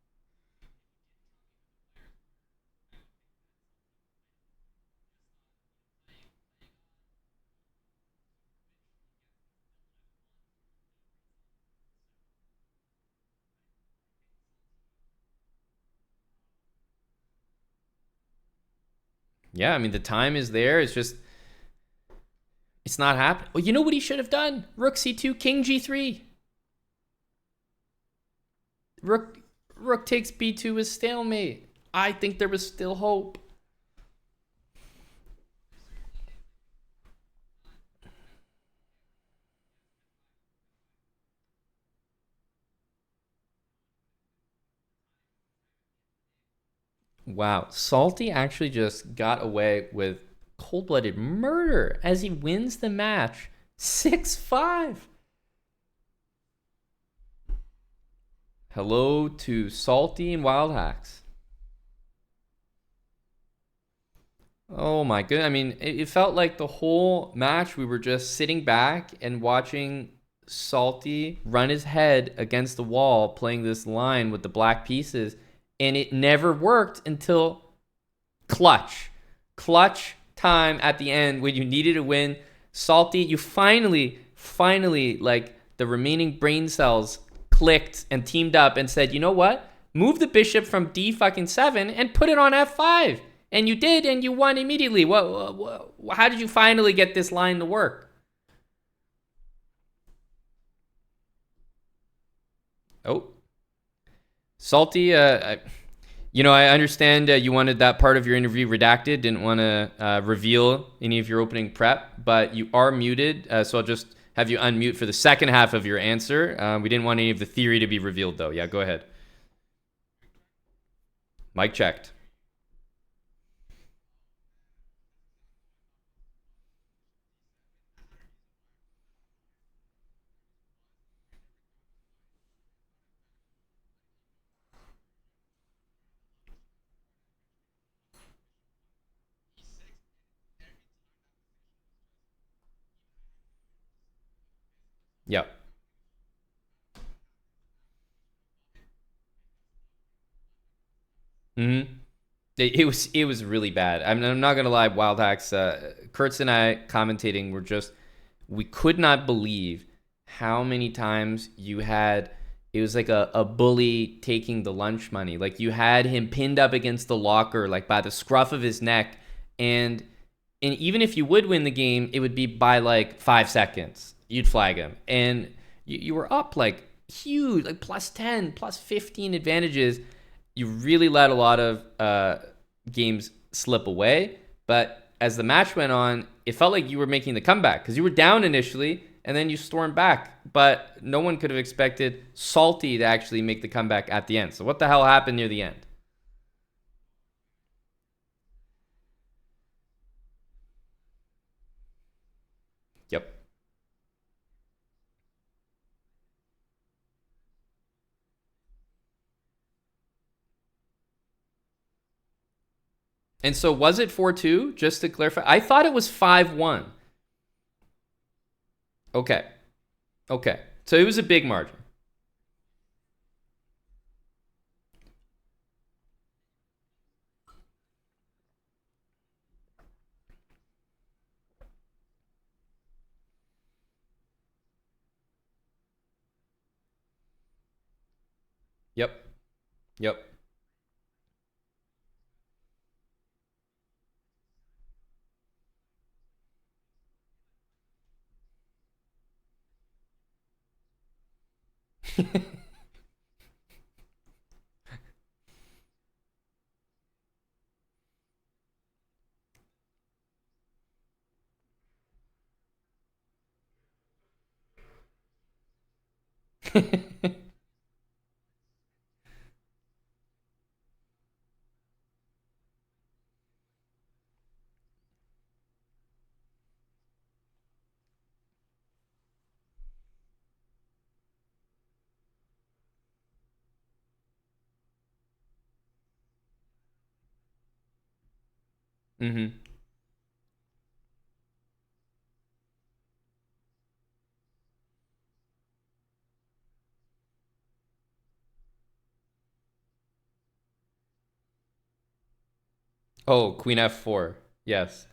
Yeah, I mean, the time is there. It's not happening. Well, you know what he should have done? Rook c2, king g3. Rook Rook takes b2 is stalemate. I think there was still hope. Wow, Salty actually just got away with cold-blooded murder as he wins the match 6-5. Hello to Salty and Wildhacks. Oh my goodness. I mean, it felt like the whole match we were just sitting back and watching Salty run his head against the wall playing this line with the black pieces, and it never worked until clutch. Clutch time at the end when you needed a win. Salty, you finally, like the remaining brain cells clicked and teamed up and said, you know what? Move the bishop from D fucking 7 and put it on F5. And you did, and you won immediately. How did you finally get this line to work? Oh, Salty, I understand you wanted that part of your interview redacted, didn't want to reveal any of your opening prep, but you are muted, so I'll just have you unmute for the second half of your answer. We didn't want any of the theory to be revealed, though. Yeah, go ahead. Mic checked. Yep. Mm-hmm. It was really bad. I'm not gonna lie. Wildhacks, Kurtz and I commentating were just we could not believe how many times you had it was like a bully taking the lunch money. Like you had him pinned up against the locker, like by the scruff of his neck, and and even if you would win the game, it would be by like 5 seconds. You'd flag him, and you were up like huge, like plus 10, plus 15 advantages. You really let a lot of games slip away. But as the match went on, it felt like you were making the comeback because you were down initially and then you stormed back. But no one could have expected Salty to actually make the comeback at the end. So what the hell happened near the end? Yep. And so was it 4-2? Just to clarify, I thought it was 5-1. Okay. Okay. So it was a big margin. Yep. Yep. Mm-hmm. Oh, Queen F4. Yes.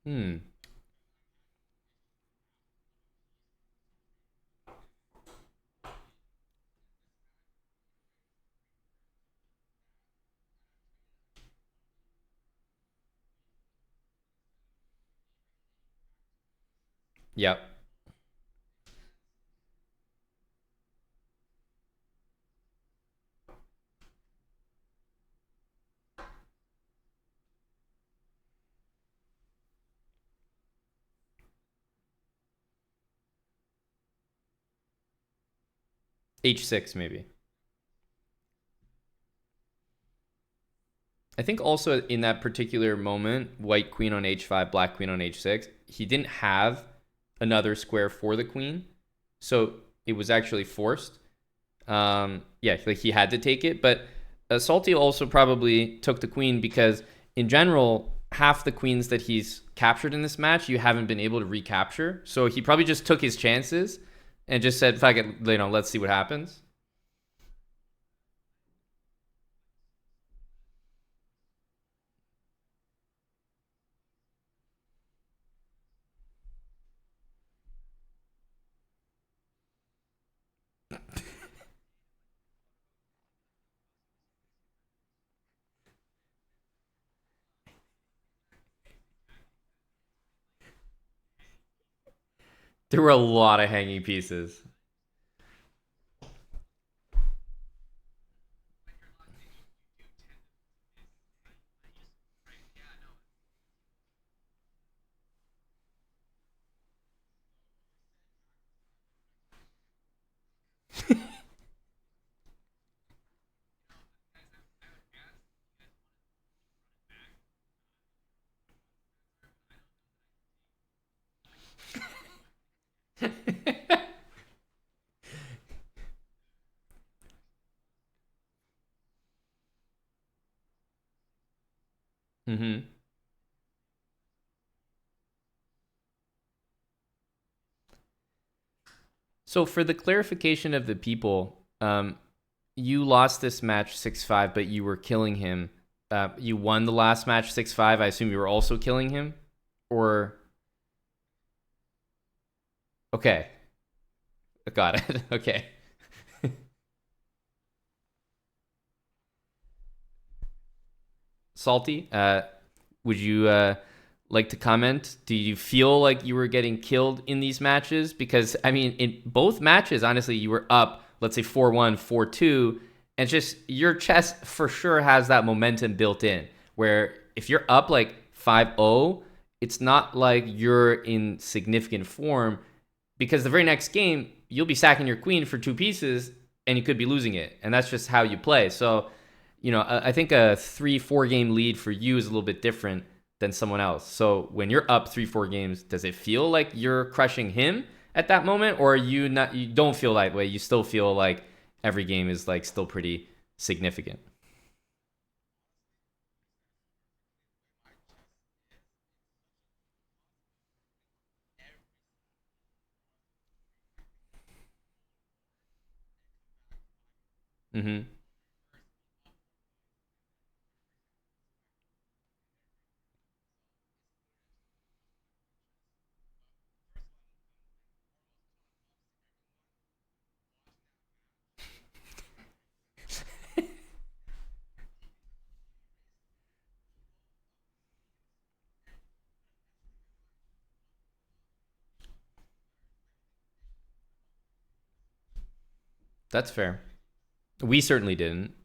Hmm. Yep. H6 maybe. I think also in that particular moment, white queen on h5, black queen on h6, he didn't have another square for the queen, so it was actually forced. Yeah, like he had to take it, but Salty also probably took the queen because, in general, half the queens that he's captured in this match, you haven't been able to recapture. So he probably just took his chances and just said, "Fuck it, let's see what happens." There were a lot of hanging pieces. Mm-hmm. So for the clarification of the people, you lost this match 6-5, but you were killing him. You won the last match 6-5. I assume you were also killing him, or okay, got it. Okay, Salty. Would you like to comment? Do you feel like you were getting killed in these matches? Because I mean, in both matches, honestly, you were up. Let's say 4-1, 4-2, and just your chess for sure has that momentum built in. Where if you're up like 5-0, it's not like you're in significant form because the very next game you'll be sacking your queen for two pieces and you could be losing it, and that's just how you play. So, I think a 3-4 game lead for you is a little bit different than someone else. So when you're up 3-4 games, does it feel like you're crushing him at that moment, or you not? You don't feel that way. You still feel like every game is like still pretty significant. Mm-hmm. That's fair. We certainly didn't.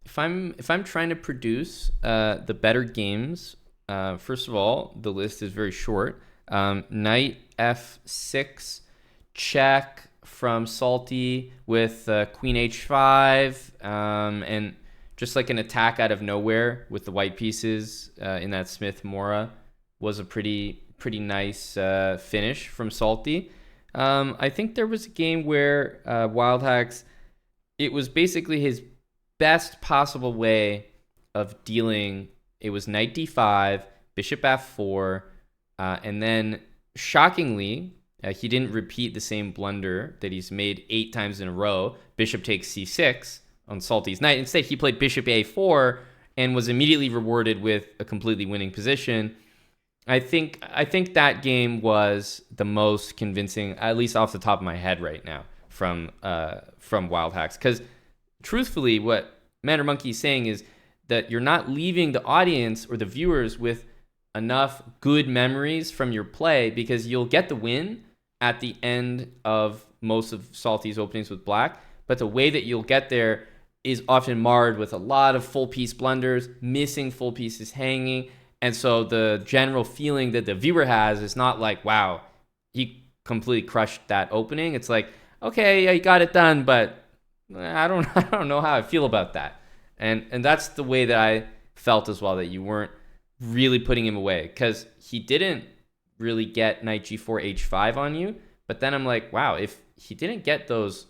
if I'm trying to produce the better games, first of all, the list is very short. Knight f6, check from Salty with Queen h5, and just like an attack out of nowhere with the white pieces in that Smith Mora was a pretty nice finish from Salty. I think there was a game where Wildhacks, it was basically his best possible way of dealing. It was knight d5, bishop f4, and then shockingly, he didn't repeat the same blunder that he's made 8 times in a row. Bishop takes c6 on Salty's knight. Instead, he played bishop a4 and was immediately rewarded with a completely winning position. I think that game was the most convincing, at least off the top of my head right now, from Wildhacks. Because truthfully, what Manor Monkey is saying is that you're not leaving the audience or the viewers with enough good memories from your play, because you'll get the win at the end of most of Salty's openings with black, but the way that you'll get there is often marred with a lot of full piece blunders, missing full pieces hanging. And so the general feeling that the viewer has is not like, wow, he completely crushed that opening. It's like, okay, yeah, he got it done, but I don't know how I feel about that. And that's the way that I felt as well, that you weren't really putting him away, because he didn't really get knight g4 h5 on you. But then I'm like, wow, if he didn't get those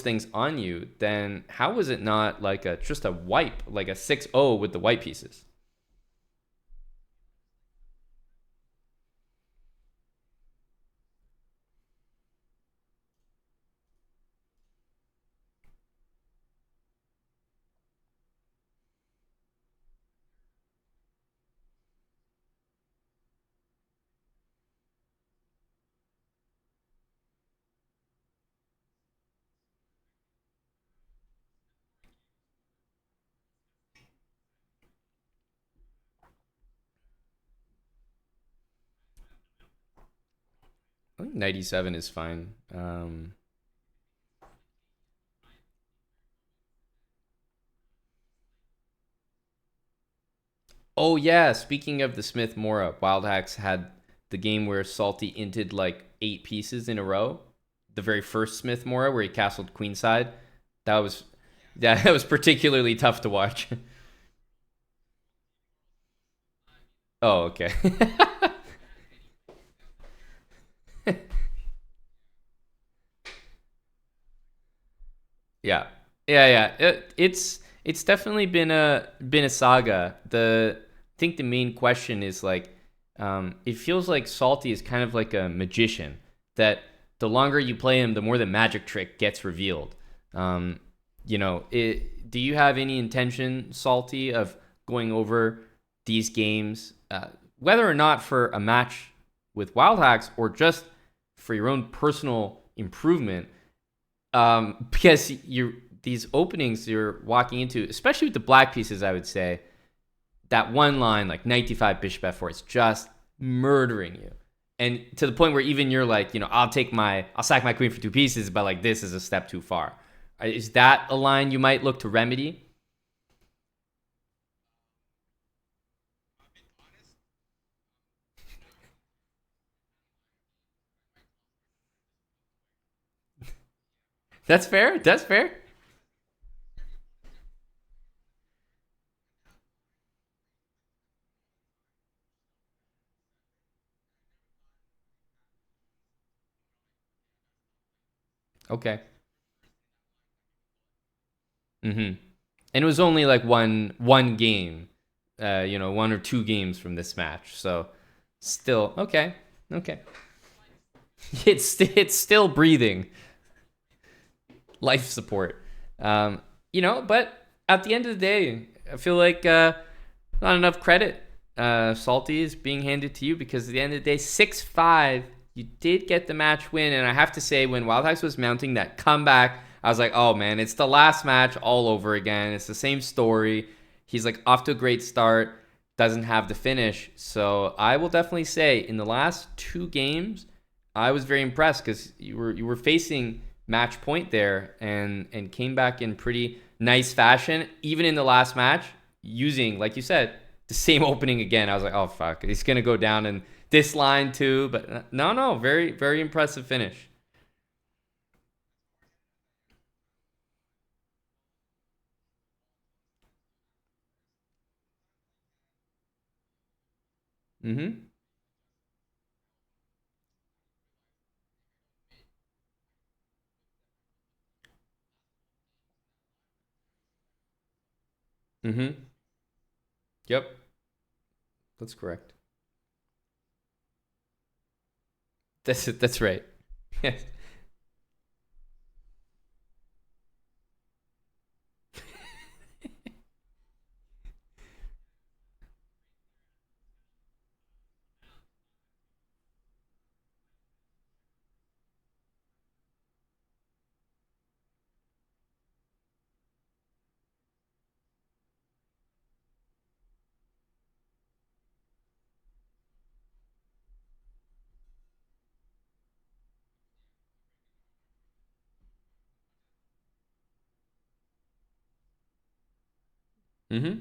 things on you, then how was it not like just a wipe, like a 6-0 with the white pieces? I think 97 is fine. Oh yeah, speaking of the Smith Mora, Wildhacks had the game where Salty inted like 8 pieces in a row. The very first Smith Mora where he castled queenside. That was yeah, that was particularly tough to watch. Oh, okay. Yeah, yeah. It's definitely been a saga. I think the main question is like, it feels like Salty is kind of like a magician, that the longer you play him, the more the magic trick gets revealed. Um, do you have any intention, Salty, of going over these games, whether or not for a match with Wild Hacks or just for your own personal improvement? Because you these openings you're walking into, especially with the black pieces, I would say that one line like 95 bishop f4, it's just murdering you, and to the point where even you're like, I'll sack my queen for 2 pieces, but like this is a step too far. Is that a line you might look to remedy? That's fair. That's fair. Okay. Mm-hmm. And it was only like one game, 1 or 2 games from this match. So still okay. Okay. It's still breathing, life support. But at the end of the day, I feel like not enough credit Salty is being handed to you, because at the end of the day, 6-5, you did get the match win. And I have to say, when Wildhacks was mounting that comeback, I was like, oh man, it's the last match all over again. It's the same story. He's like off to a great start, doesn't have the finish. So I will definitely say, in the last 2 games, I was very impressed, because you were facing match point there, and came back in pretty nice fashion, even in the last match, using, like you said, the same opening again. I was like, oh fuck, he's gonna go down in this line too. But no, no, very, very impressive finish. Mm-hmm. Mm-hmm. Yep, that's correct. That's right. Yes. Mm-hmm.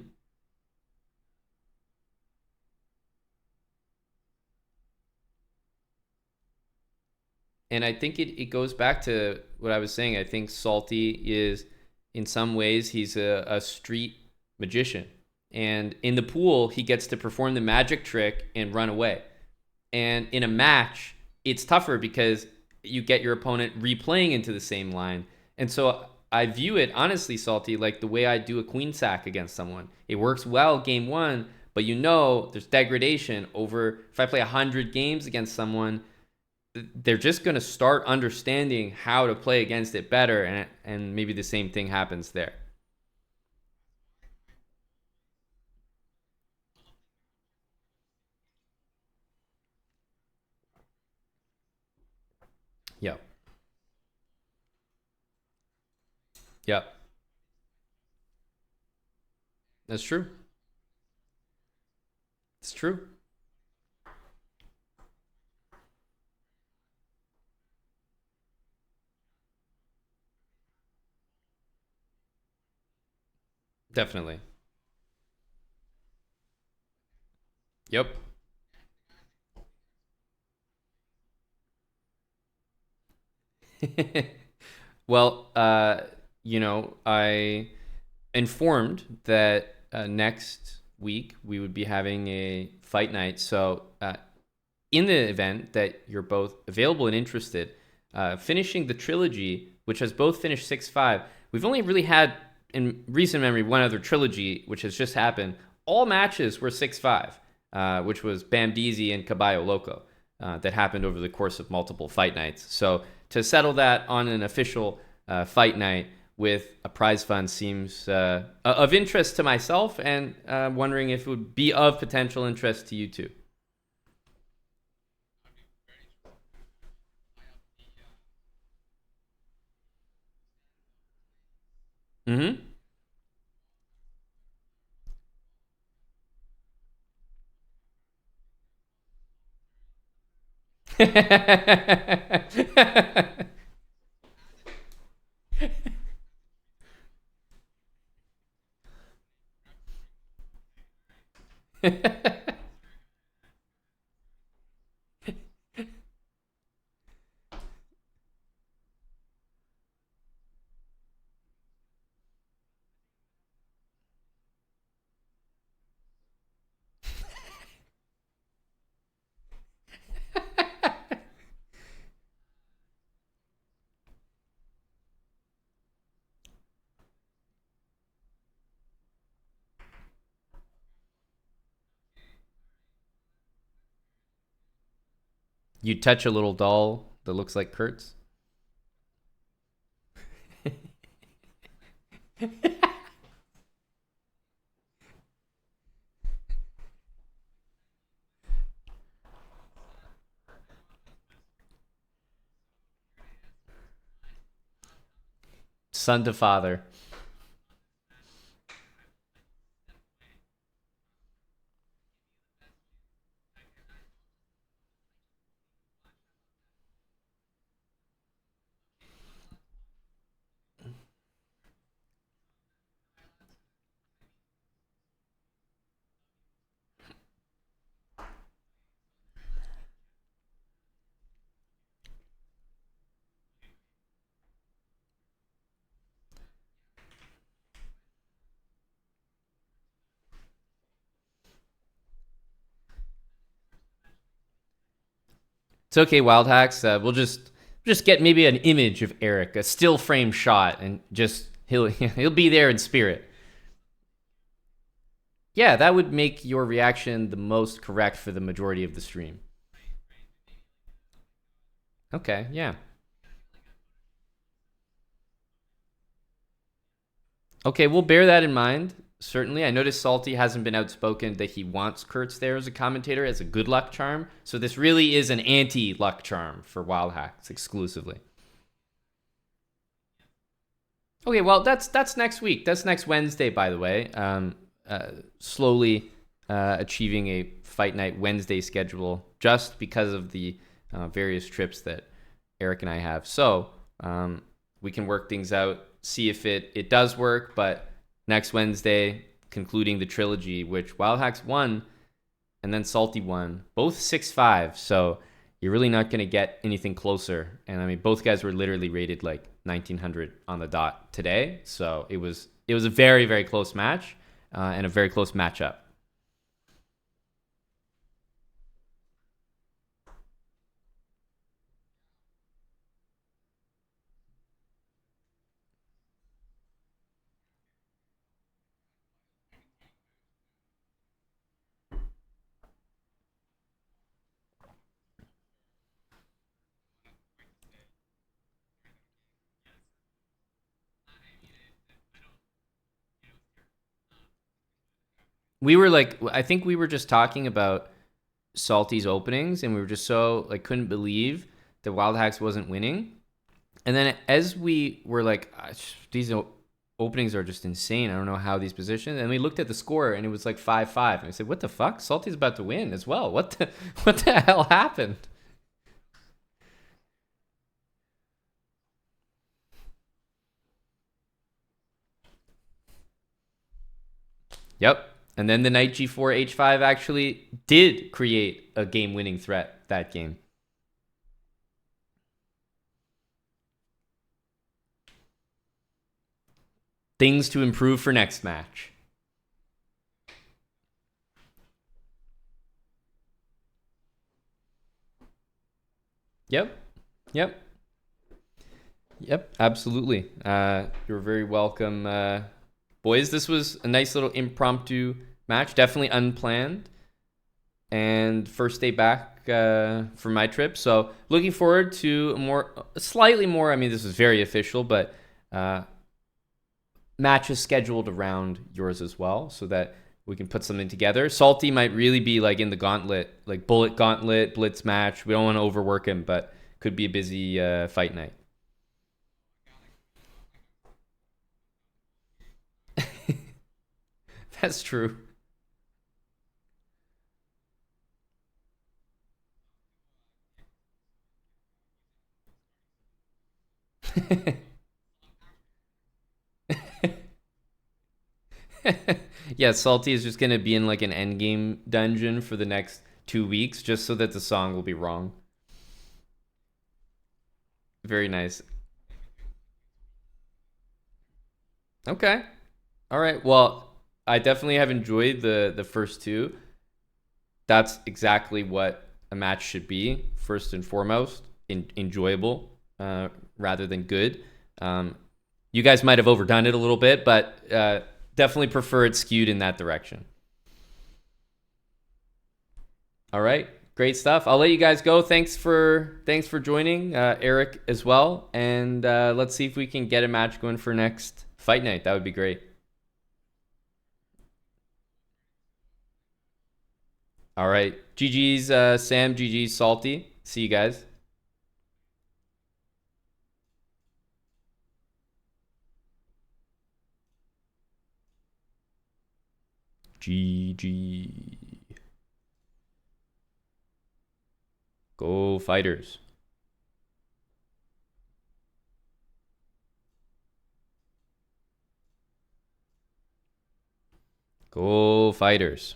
And I think it goes back to what I was saying. I think Salty is, in some ways, he's a street magician. And in the pool, he gets to perform the magic trick and run away. And in a match, it's tougher because you get your opponent replaying into the same line. And so I view it, honestly, Salty, like the way I do a queen sack against someone. It works well game one, but you know there's degradation over. If I play 100 games against someone, they're just going to start understanding how to play against it better, and maybe the same thing happens there. Yep. Yep. That's true. It's true. Definitely. Yep. Well, I informed that next week we would be having a fight night. So, in the event that you're both available and interested, finishing the trilogy, which has both finished 6-5, we've only really had in recent memory one other trilogy, which has just happened. All matches were 6-5, which was Bamdeezy and Caballo Loco, that happened over the course of multiple fight nights. So to settle that on an official fight night with a prize fund seems of interest to myself, and wondering if it would be of potential interest to you too. Mm-hmm. You touch a little doll that looks like Kurtz. Son to father. It's okay, Wildhacks. We'll just get maybe an image of Eric, a still frame shot, and just he'll be there in spirit. Yeah, that would make your reaction the most correct for the majority of the stream. Okay, yeah. Okay, we'll bear that in mind. Certainly, I noticed Salty hasn't been outspoken that he wants Kurtz there as a commentator as a good luck charm. So this really is an anti-luck charm for Wildhacks exclusively. Okay, well that's next week. That's next Wednesday, by the way. Slowly achieving a fight night Wednesday schedule just because of the various trips that Eric and I have. So we can work things out, see if it does work. But next Wednesday, concluding the trilogy, which Wildhacks won and then Salty won, both 6-5. So you're really not going to get anything closer. And I mean, both guys were literally rated like 1900 on the dot today. So it was a very, very close match and a very close matchup. We were like, I think we were just talking about Salty's openings, and we were just so like couldn't believe that Wildhacks wasn't winning. And then as we were like, these openings are just insane. I don't know how these positions. And we looked at the score, and it was like 5-5. And I said, what the fuck? Salty's about to win as well. What the hell happened? Yep. And then the knight g4 h5 actually did create a game-winning threat that game. Things to improve for next match. Yep. Yep. Yep. Absolutely. You're very welcome, boys. This was a nice little impromptu match. Definitely unplanned. And first day back for my trip. So looking forward to slightly more. I mean, this is very official, but matches scheduled around yours as well, so that we can put something together. Salty might really be like in the gauntlet, like bullet gauntlet, blitz match. We don't want to overwork him, but could be a busy fight night. That's true. Yeah, Salty is just gonna be in like an endgame dungeon for the next 2 weeks, just so that the song will be wrong. Very nice. Okay. All right. Well, I definitely have enjoyed the first two. That's exactly what a match should be. First and foremost, enjoyable rather than good. You guys might have overdone it a little bit, but definitely prefer it skewed in that direction. All right, great stuff. I'll let you guys go. Thanks for joining, Eric as well, and let's see if we can get a match going for next fight night. That would be great. All right, GG's Sam, GG's Salty. See you guys. GG. Go fighters. Go fighters.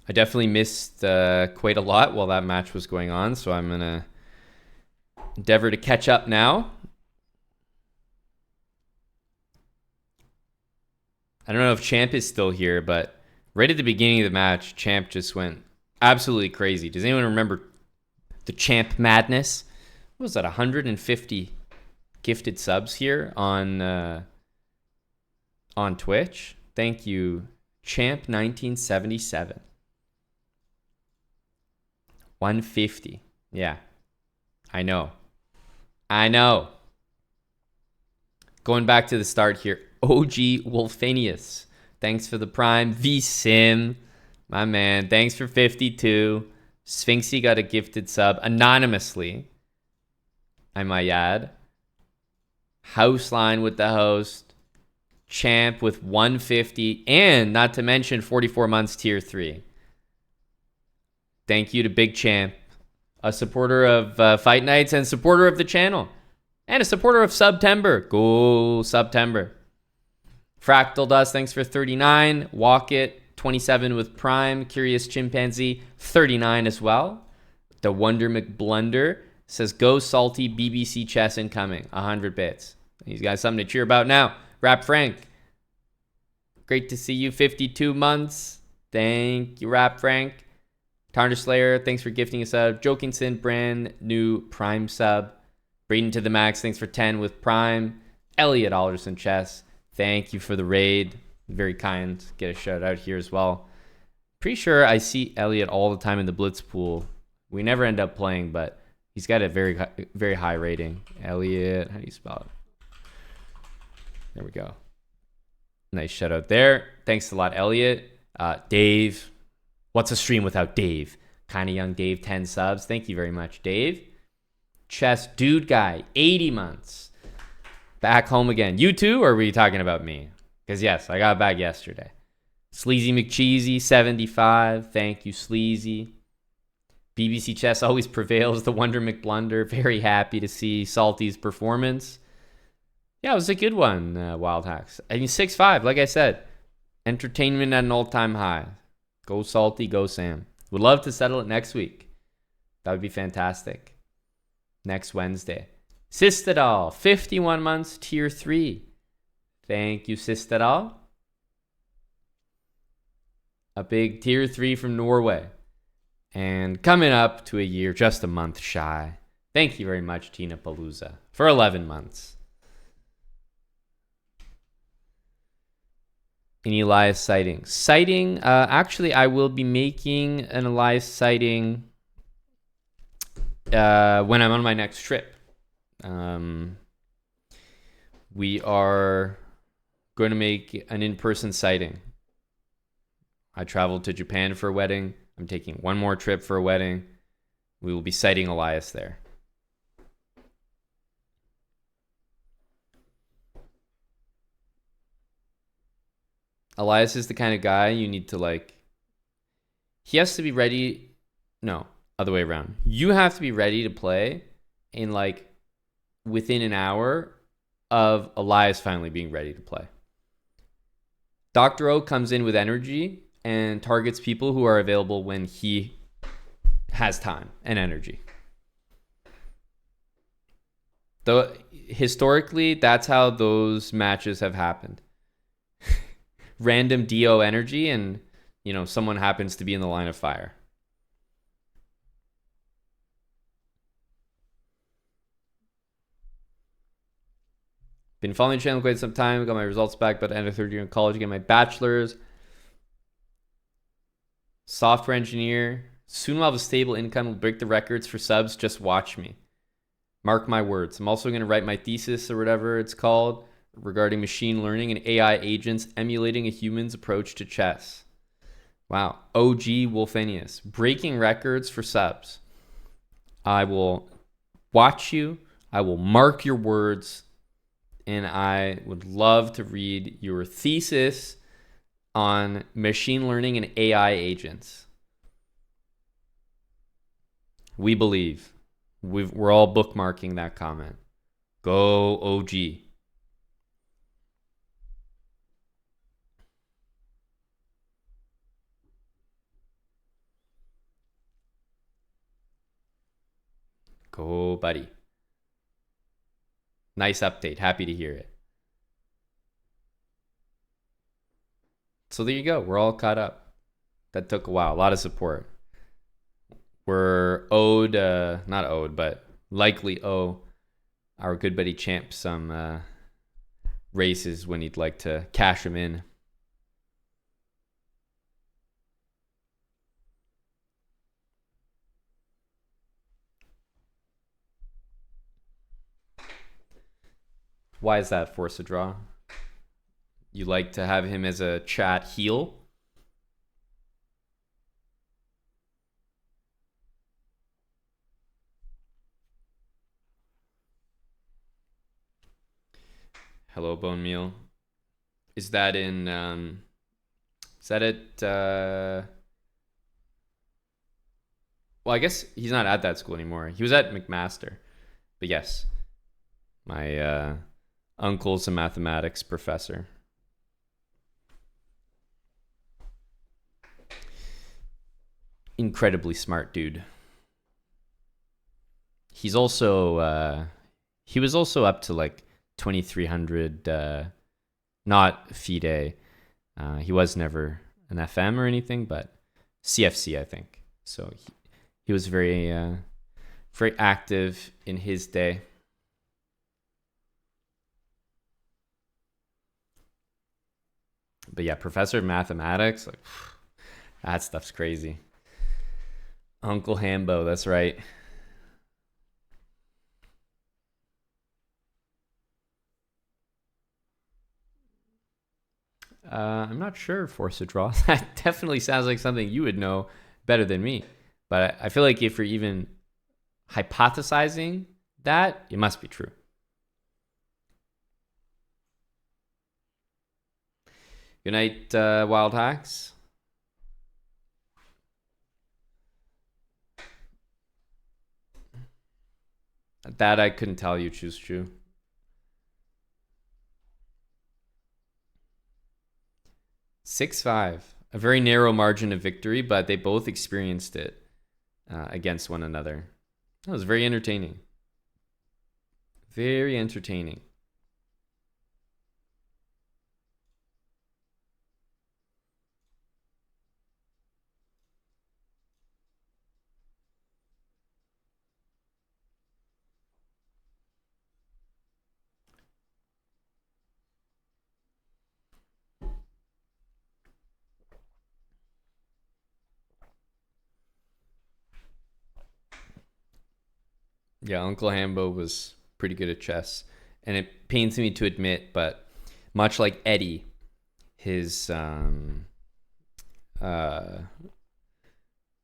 I definitely missed quite a lot while that match was going on, so I'm going to endeavor to catch up now. I don't know if Champ is still here, but right at the beginning of the match, Champ just went Absolutely crazy. Does anyone remember the Champ Madness? What was that, 150 gifted subs here on Twitch? Thank you, Champ 1977. 150. Yeah, I know. Going back to the start here, OG Wolfanius. Thanks for the prime. V-Sim, my man. Thanks for 52. Sphinxy got a gifted sub anonymously, I might add. Houseline with the host. Champ with 150. And not to mention 44 months tier 3. Thank you to Big Champ, a supporter of Fight Nights and supporter of the channel. And a supporter of September. Go September. Fractal Dust, thanks for 39. Walk It, 27 with Prime. Curious Chimpanzee, 39 as well. The Wonder McBlunder says, go salty, BBC chess incoming. 100 bits. He's got something to cheer about now. Rap Frank, great to see you. 52 months. Thank you, Rap Frank. Tarnish Slayer, thanks for gifting a sub. Jokingson, brand new Prime sub. Braden to the max, thanks for 10 with Prime. Elliot Alderson Chess, thank you for the raid. Very kind. Get a shout out here as well. Pretty sure I see Elliot all the time in the Blitz pool. We never end up playing, but he's got a very high rating. Elliot, how do you spell it? There we go. Nice shout out there. Thanks a lot, Elliot. Dave, what's a stream without Dave? Kinda Young Dave, 10 subs. Thank you very much, Dave. Chess Dude Guy, 80 months. Back home again. You too, or were you talking about me? Because yes, I got back yesterday. Sleazy McCheesy, 75. Thank you, Sleazy. BBC Chess always prevails. The Wonder McBlunder. Very happy to see Salty's performance. Yeah, it was a good one, Wildhacks. I mean, 6-5, like I said. Entertainment at an all-time high. Go Salty, go Sam. Would love to settle it next week. That would be fantastic. Next Wednesday. Sistadal, 51 months, tier 3. Thank you, Sistadal. A big tier 3 from Norway. And coming up to a year, just a month shy. Thank you very much, Tina Palooza, for 11 months. Any Elias sighting? Actually, I will be making an Elias sighting when I'm on my next trip. We are going to make an in-person sighting. I traveled to Japan for a wedding. I'm taking one more trip for a wedding. We will be sighting Elias there. Elias is the kind of guy you need to he has to be ready. No, other way around. You have to be ready to play in within an hour of Elias finally being ready to play. Dr. O comes in with energy and targets people who are available when he has time and energy. Though historically, that's how those matches have happened. Random DO energy and, someone happens to be in the line of fire. Been following the channel quite some time. Got my results back by the end of third year in college. Get my bachelor's. Software engineer. Soon we'll have a stable income. We'll break the records for subs. Just watch me. Mark my words. I'm also going to write my thesis or whatever it's called regarding machine learning and AI agents emulating a human's approach to chess. Wow. OG Wolfanius. Breaking records for subs. I will watch you. I will mark your words. And I would love to read your thesis on machine learning and AI agents. We believe. We're all bookmarking that comment. Go OG. Go, buddy. Nice update. Happy to hear it. So there you go. We're all caught up. That took a while. A lot of support. We're not owed, but likely owe our good buddy Champ some races when he'd like to cash them in. Why is that? Force a draw? You like to have him as a chat heel? Hello, Bone Meal. Is that in? Is that at? Well, I guess he's not at that school anymore. He was at McMaster, but yes, my uncle's a mathematics professor. Incredibly smart dude. He's also he was also up to like 2300 not FIDE. He was never an FM or anything, but CFC, I think. So he was very active in his day. But yeah, professor of mathematics, like that stuff's crazy. Uncle Hambo, that's right. I'm not sure, Force a Draw. That definitely sounds like something you would know better than me. But I feel like if you're even hypothesizing that, it must be true. Good night, Wildhacks. That I couldn't tell you, choose true. Six five, a very narrow margin of victory, but they both experienced it against one another. That was very entertaining. Very entertaining. Yeah, Uncle Hambo was pretty good at chess. And it pains me to admit, but much like Eddie, his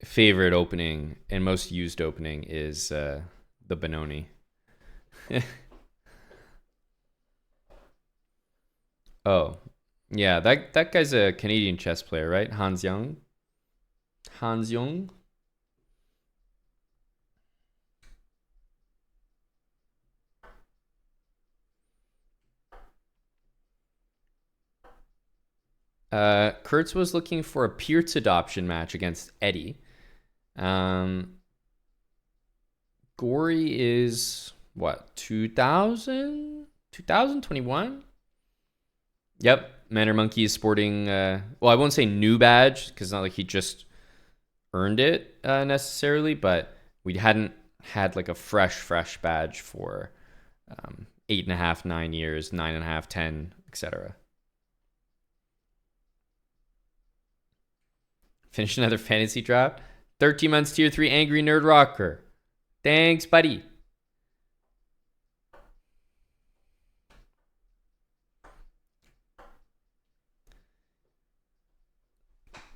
favorite opening and most used opening is the Benoni. Oh, yeah, that guy's a Canadian chess player, right? Hans Young. Hans Young. Kurtz was looking for a Peertz adoption match against Eddie. Gory is what, 2000? 2021? Yep. Manor Monkey is sporting, well, I won't say new badge because it's not like he just earned it necessarily, but we hadn't had like a fresh badge for 8.5, 9 years, 9.5, 10, etc. Finish another fantasy draft. 13 months tier 3 angry nerd rocker. Thanks, buddy.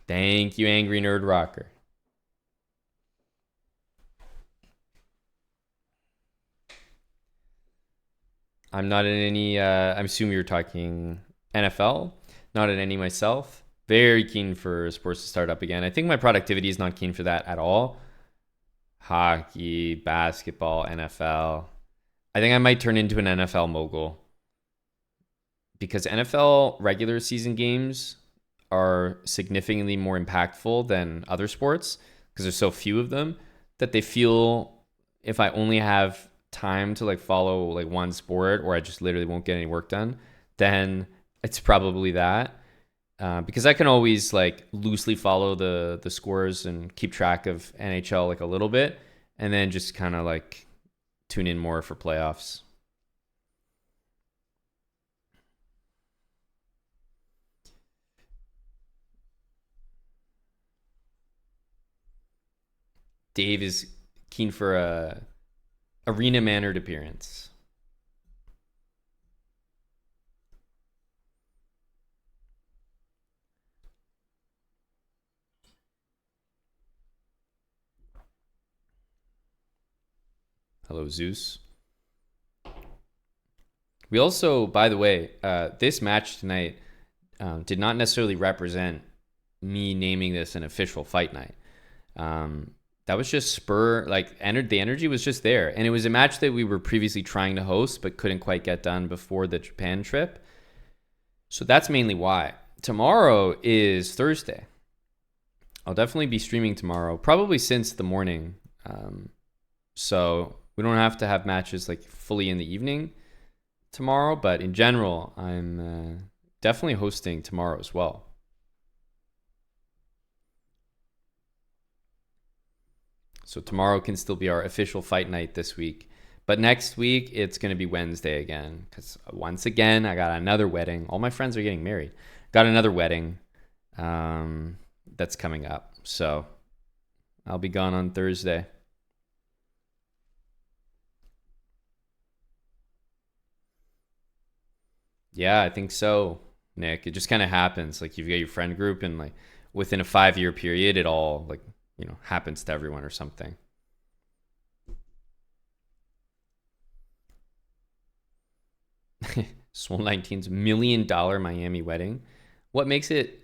Thank you, angry nerd rocker. I'm not in any, I'm assuming you're talking NFL. Not in any myself. Very keen for sports to start up again. I think my productivity is not keen for that at all. Hockey, basketball, NFL. I think I might turn into an NFL mogul. Because NFL regular season games are significantly more impactful than other sports because there's so few of them that they feel if I only have time to like follow like one sport or I just literally won't get any work done, then it's probably that. because I can always like loosely follow the scores and keep track of NHL like a little bit, and then just kind of like tune in more for playoffs. Dave is keen for a arena mannered appearance. Hello, Zeus. We also, by the way, this match tonight did not necessarily represent me naming this an official fight night. That was just the energy was just there. And it was a match that we were previously trying to host but couldn't quite get done before the Japan trip. So that's mainly why. Tomorrow is Thursday. I'll definitely be streaming tomorrow, probably since the morning. So we don't have to have matches like fully in the evening tomorrow, but in general, I'm definitely hosting tomorrow as well. So tomorrow can still be our official fight night this week. But next week, it's going to be Wednesday again. Because once again, I got another wedding. All my friends are getting married. Got another wedding that's coming up. So I'll be gone on Thursday. Yeah, I think so, Nick. It just kind of happens. Like you've got your friend group, and like within a 5-year period, it all like happens to everyone or something. Swole 19's $1 million Miami wedding. What makes it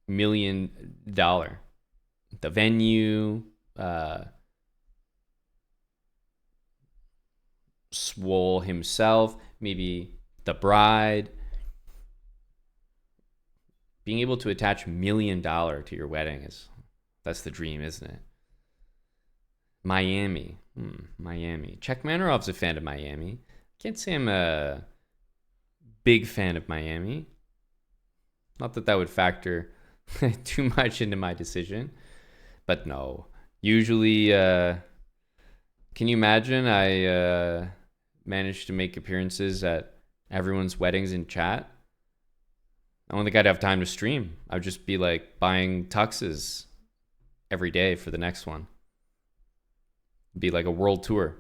$1 million? The venue, Swole himself, maybe the bride. Being able to attach $1 million to your wedding that's the dream, isn't it? Miami. Miami. Czech Manarov's a fan of Miami. Can't say I'm a big fan of Miami. Not that would factor too much into my decision. But no. Usually, can you imagine I managed to make appearances at everyone's weddings in chat? I don't think I'd have time to stream. I would just be like buying tuxes every day for the next one. It'd be like a world tour.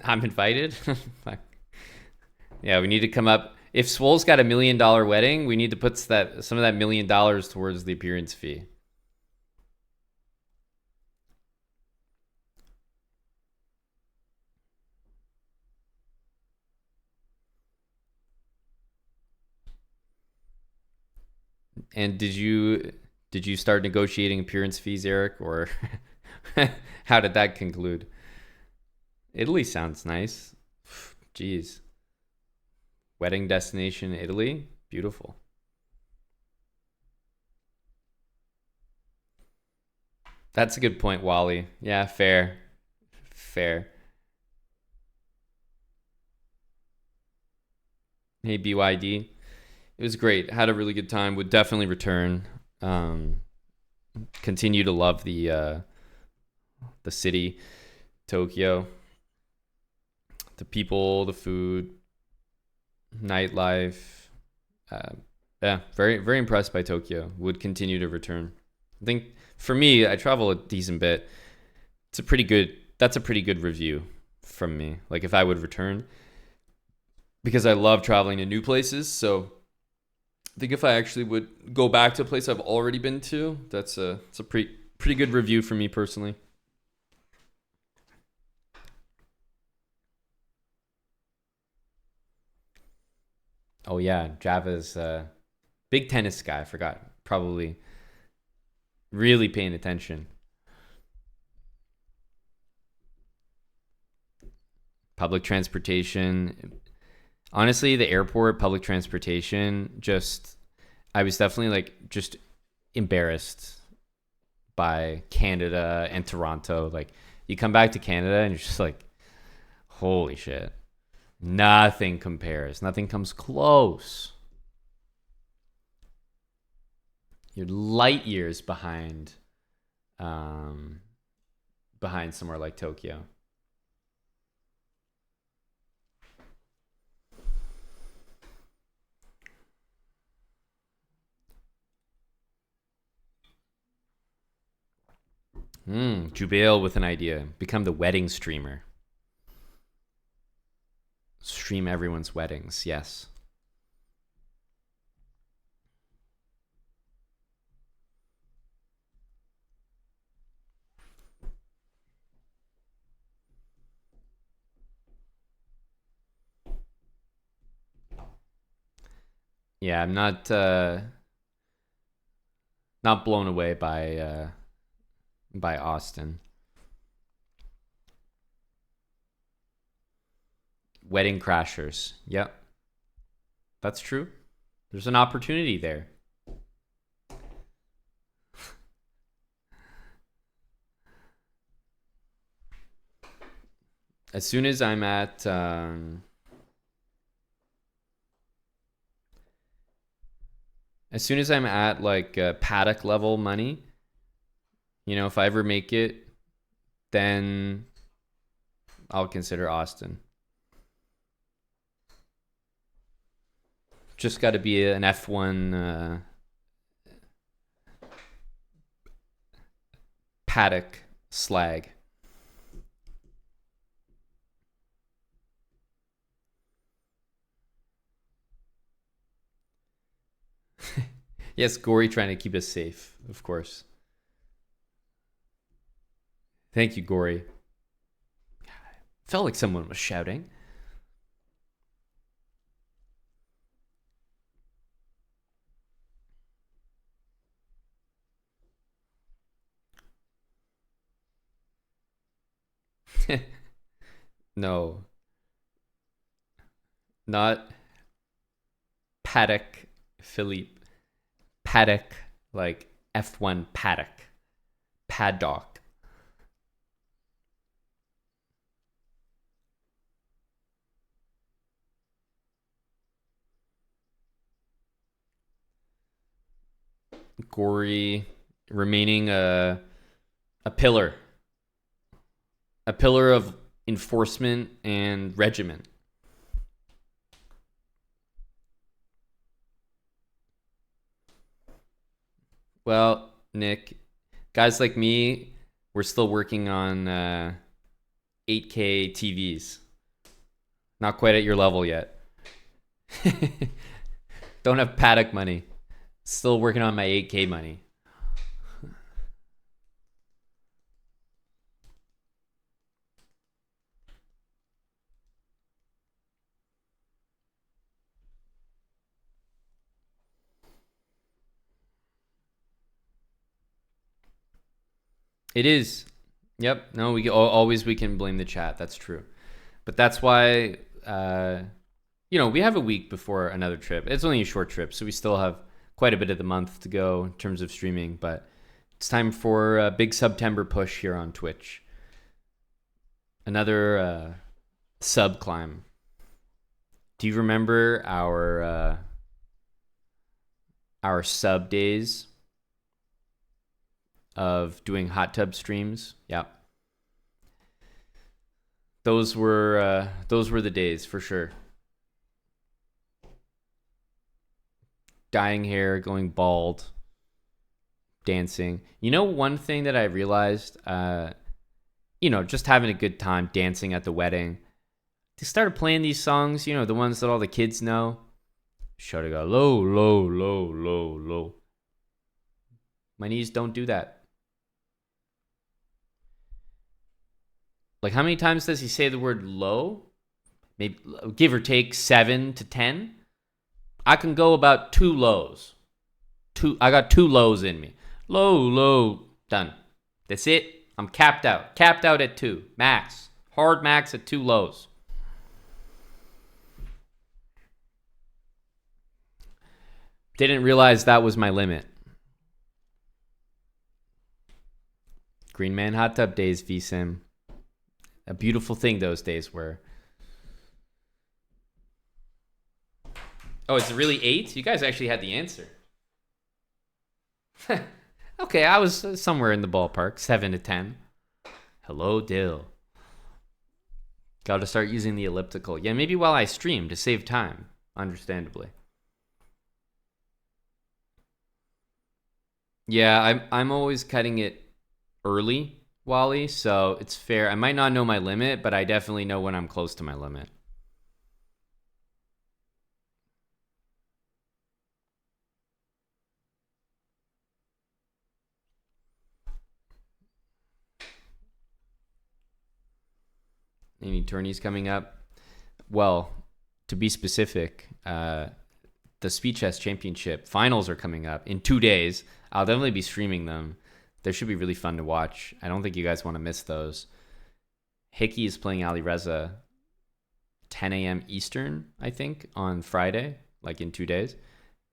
I'm invited. Yeah, we need to come up. If Swole's got $1 million wedding, we need to put some of that $1 million towards the appearance fee. And did you start negotiating appearance fees, Eric, or how did that conclude? Italy sounds nice. Jeez. Wedding destination, Italy? Beautiful. That's a good point, Wally. Yeah, fair. Fair. Hey, BYD. It was great. Had a really good time. Would definitely return. Continue to love the city, Tokyo. The people, the food, nightlife. Yeah, very, very impressed by Tokyo. Would continue to return. I think for me, I travel a decent bit. That's a pretty good review from me. Like if I would return, because I love traveling to new places. So I think if I actually would go back to a place I've already been to, it's a pretty good review for me personally. Oh yeah, Java's big tennis guy. I forgot. Probably really paying attention. Public transportation. Honestly, the airport, public transportation, I was definitely like just embarrassed by Canada and Toronto. Like, you come back to Canada and you're just like, holy shit. Nothing compares. Nothing comes close. You're light years behind somewhere like Tokyo. Jubail with an idea. Become the wedding streamer. Stream everyone's weddings. Yes. Yeah, I'm not blown away by Austin. Wedding crashers. Yep. That's true. There's an opportunity there. As soon as I'm at like paddock level money, if I ever make it, then I'll consider Austin. Just got to be an F1 paddock slag. Yes, Gory trying to keep us safe, of course. Thank you, Gory. Felt like someone was shouting. No. Not paddock Philippe. Paddock, like F1 paddock. Paddock. Gory remaining a pillar. A pillar of enforcement and regiment. Well, Nick, guys like me, we're still working on 8K TVs. Not quite at your level yet. Don't have paddock money. Still working on my 8K money. It is. Yep. No, we can blame the chat. That's true. But that's why we have a week before another trip. It's only a short trip, so we still have quite a bit of the month to go in terms of streaming, but it's time for a big September push here on Twitch. Another sub climb. Do you remember our sub days of doing hot tub streams? Yeah. Those were the days for sure. Dyeing hair, going bald, dancing. One thing that I realized, just having a good time dancing at the wedding. They started playing these songs, the ones that all the kids know. Should have got low, low, low, low, low. My knees don't do that. Like, how many times does he say the word low? Maybe give or take 7 to 10. I can go about 2 lows. I got 2 lows in me. Low, low, done. That's it. I'm capped out. Capped out at 2. Max. Hard max at 2 lows. Didn't realize that was my limit. Green Man hot tub days, VSIM. A beautiful thing those days were. Oh, is it really 8? You guys actually had the answer. Okay, I was somewhere in the ballpark, 7 to 10. Hello, Dill. Got to start using the elliptical. Yeah, maybe while I stream to save time, understandably. Yeah, I'm always cutting it early, Wally, so it's fair. I might not know my limit, but I definitely know when I'm close to my limit. Any tourneys coming up? Well, to be specific, the Speed Chess Championship finals are coming up in 2 days. I'll definitely be streaming them. They should be really fun to watch. I don't think you guys want to miss those. Hickey is playing Ali Reza 10 a.m. Eastern, I think, on Friday, like in 2 days.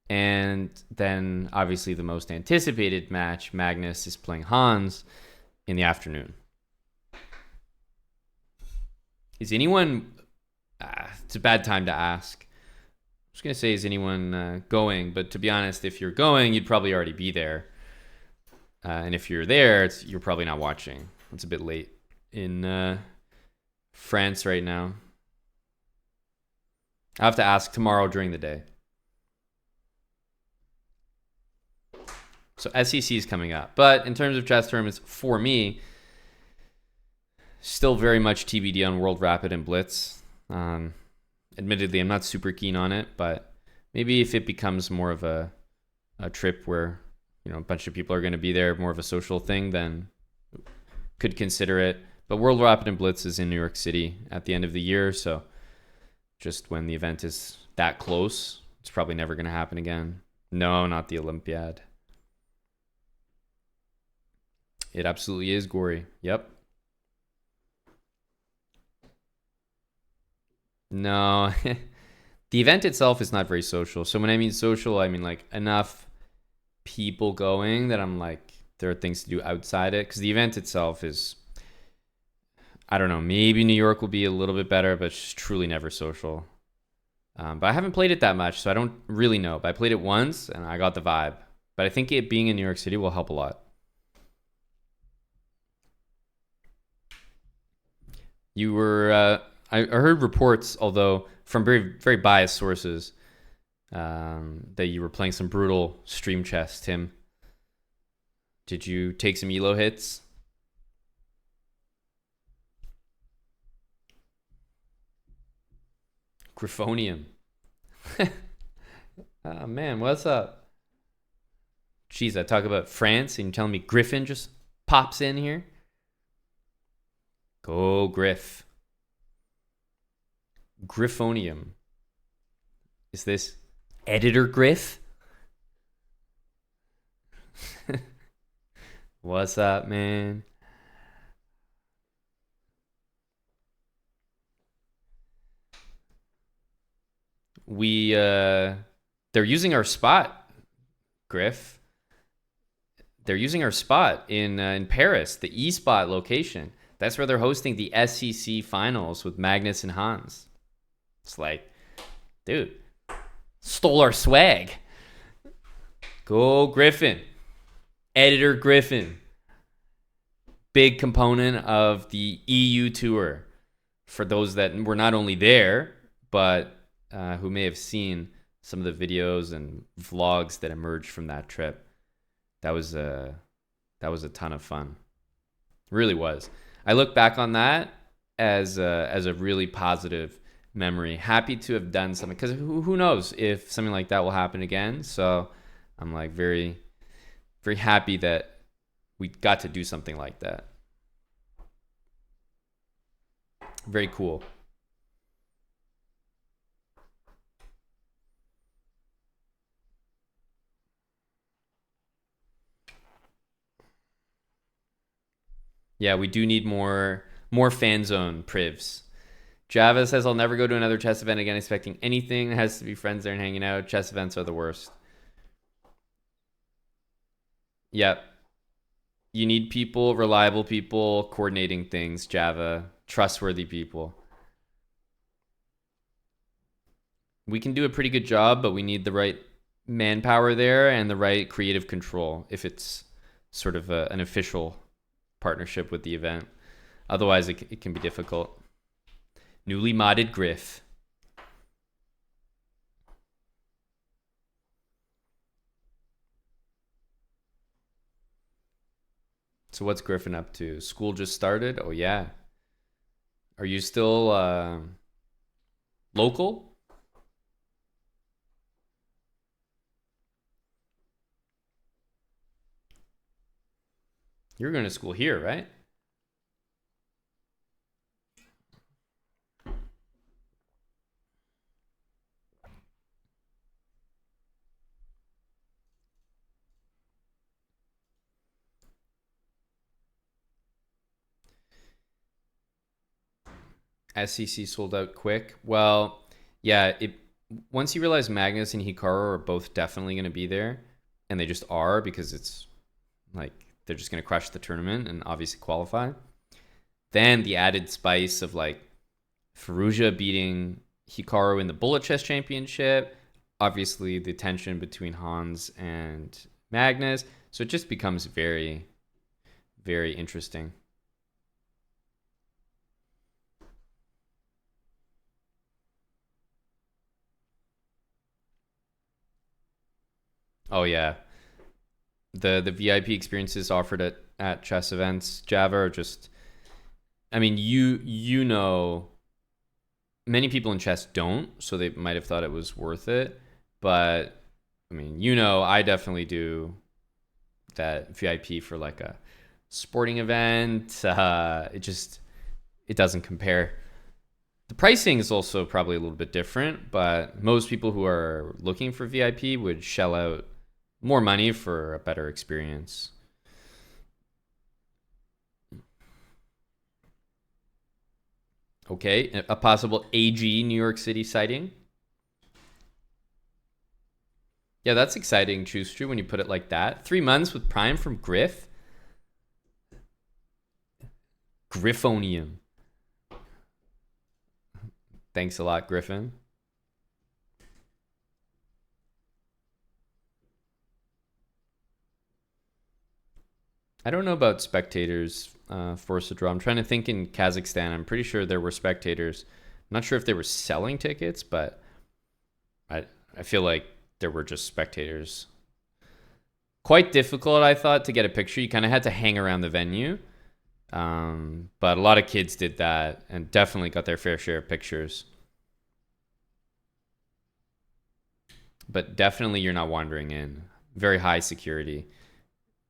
And then obviously the most anticipated match, Magnus is playing Hans in the afternoon. Is anyone... it's a bad time to ask. I was going to say, is anyone going? But to be honest, if you're going, you'd probably already be there. And if you're there, you're probably not watching. It's a bit late in France right now. I'll have to ask tomorrow during the day. So SEC is coming up. But in terms of chess tournaments, for me, still very much TBD on World Rapid and Blitz. Admittedly, I'm not super keen on it, but maybe if it becomes more of a trip where, you know, a bunch of people are going to be there, more of a social thing, then could consider it. But World Rapid and Blitz is in New York City at the end of the year, so just when the event is that close, it's probably never going to happen again. No, not the Olympiad. It absolutely is gory. Yep. No, the event itself is not very social. So when I mean social, I mean like enough people going that I'm like, there are things to do outside it. Because the event itself is, I don't know, maybe New York will be a little bit better, but it's truly never social. But I haven't played it that much, so I don't really know. But I played it once and I got the vibe. But I think it being in New York City will help a lot. You were... I heard reports, although from very, very biased sources, that you were playing some brutal stream chess, Tim. Did you take some elo hits? Griffonium. Oh, man, what's up? Jeez, I talk about France and you're telling me Griffin just pops in here? Go Griff. Griffonium. Is this Editor Griff? What's up, man? They're using our spot, Griff. They're using our spot in Paris, the E spot location. That's where they're hosting the SEC finals with Magnus and Hans. It's like, dude, stole our swag. Go Griffin. Editor Griffin. Big component of the EU tour. For those that were not only there, but who may have seen some of the videos and vlogs that emerged from that trip. That was a ton of fun. It really was. I look back on that as a really positive memory. Happy to have done something, because who knows if something like that will happen again. So I'm like very, very happy that we got to do something like that. Very cool. Yeah, we do need more fan zone privs. Java says, I'll never go to another chess event again expecting anything. It has to be friends there and hanging out. Chess events are the worst. Yep. You need people, reliable people, coordinating things, Java, trustworthy people. We can do a pretty good job, but we need the right manpower there and the right creative control if it's sort of an official partnership with the event. Otherwise, it can be difficult. Newly modded Griff. So what's Griffin up to? School just started? Oh, yeah. Are you still local? You're going to school here, right? SCC sold out quick. Well, yeah, it once you realize Magnus and Hikaru are both definitely going to be there, and they just are because it's like they're just going to crush the tournament and obviously qualify. Then the added spice of like Faruja beating Hikaru in the Bullet Chess Championship, obviously the tension between Hans and Magnus. So it just becomes very, very interesting. Oh yeah, the VIP experiences offered at chess events, Java, are just. I mean, you know, many people in chess don't, so they might have thought it was worth it. But I mean, I definitely do that VIP for like a sporting event. It doesn't compare. The pricing is also probably a little bit different, but most people who are looking for VIP would shell out more money for a better experience. Okay, a possible AG New York City sighting. Yeah, that's exciting, Chustru, when you put it like that. 3 months with Prime from Griff. Griffonium. Thanks a lot, Griffin. I don't know about spectators forced to draw. I'm trying to think in Kazakhstan. I'm pretty sure there were spectators. I'm not sure if they were selling tickets, but I I feel like there were just spectators. Quite difficult, I thought, to get a picture. You kind of had to hang around the venue. But a lot of kids did that and definitely got their fair share of pictures. But definitely you're not wandering in. Very high security,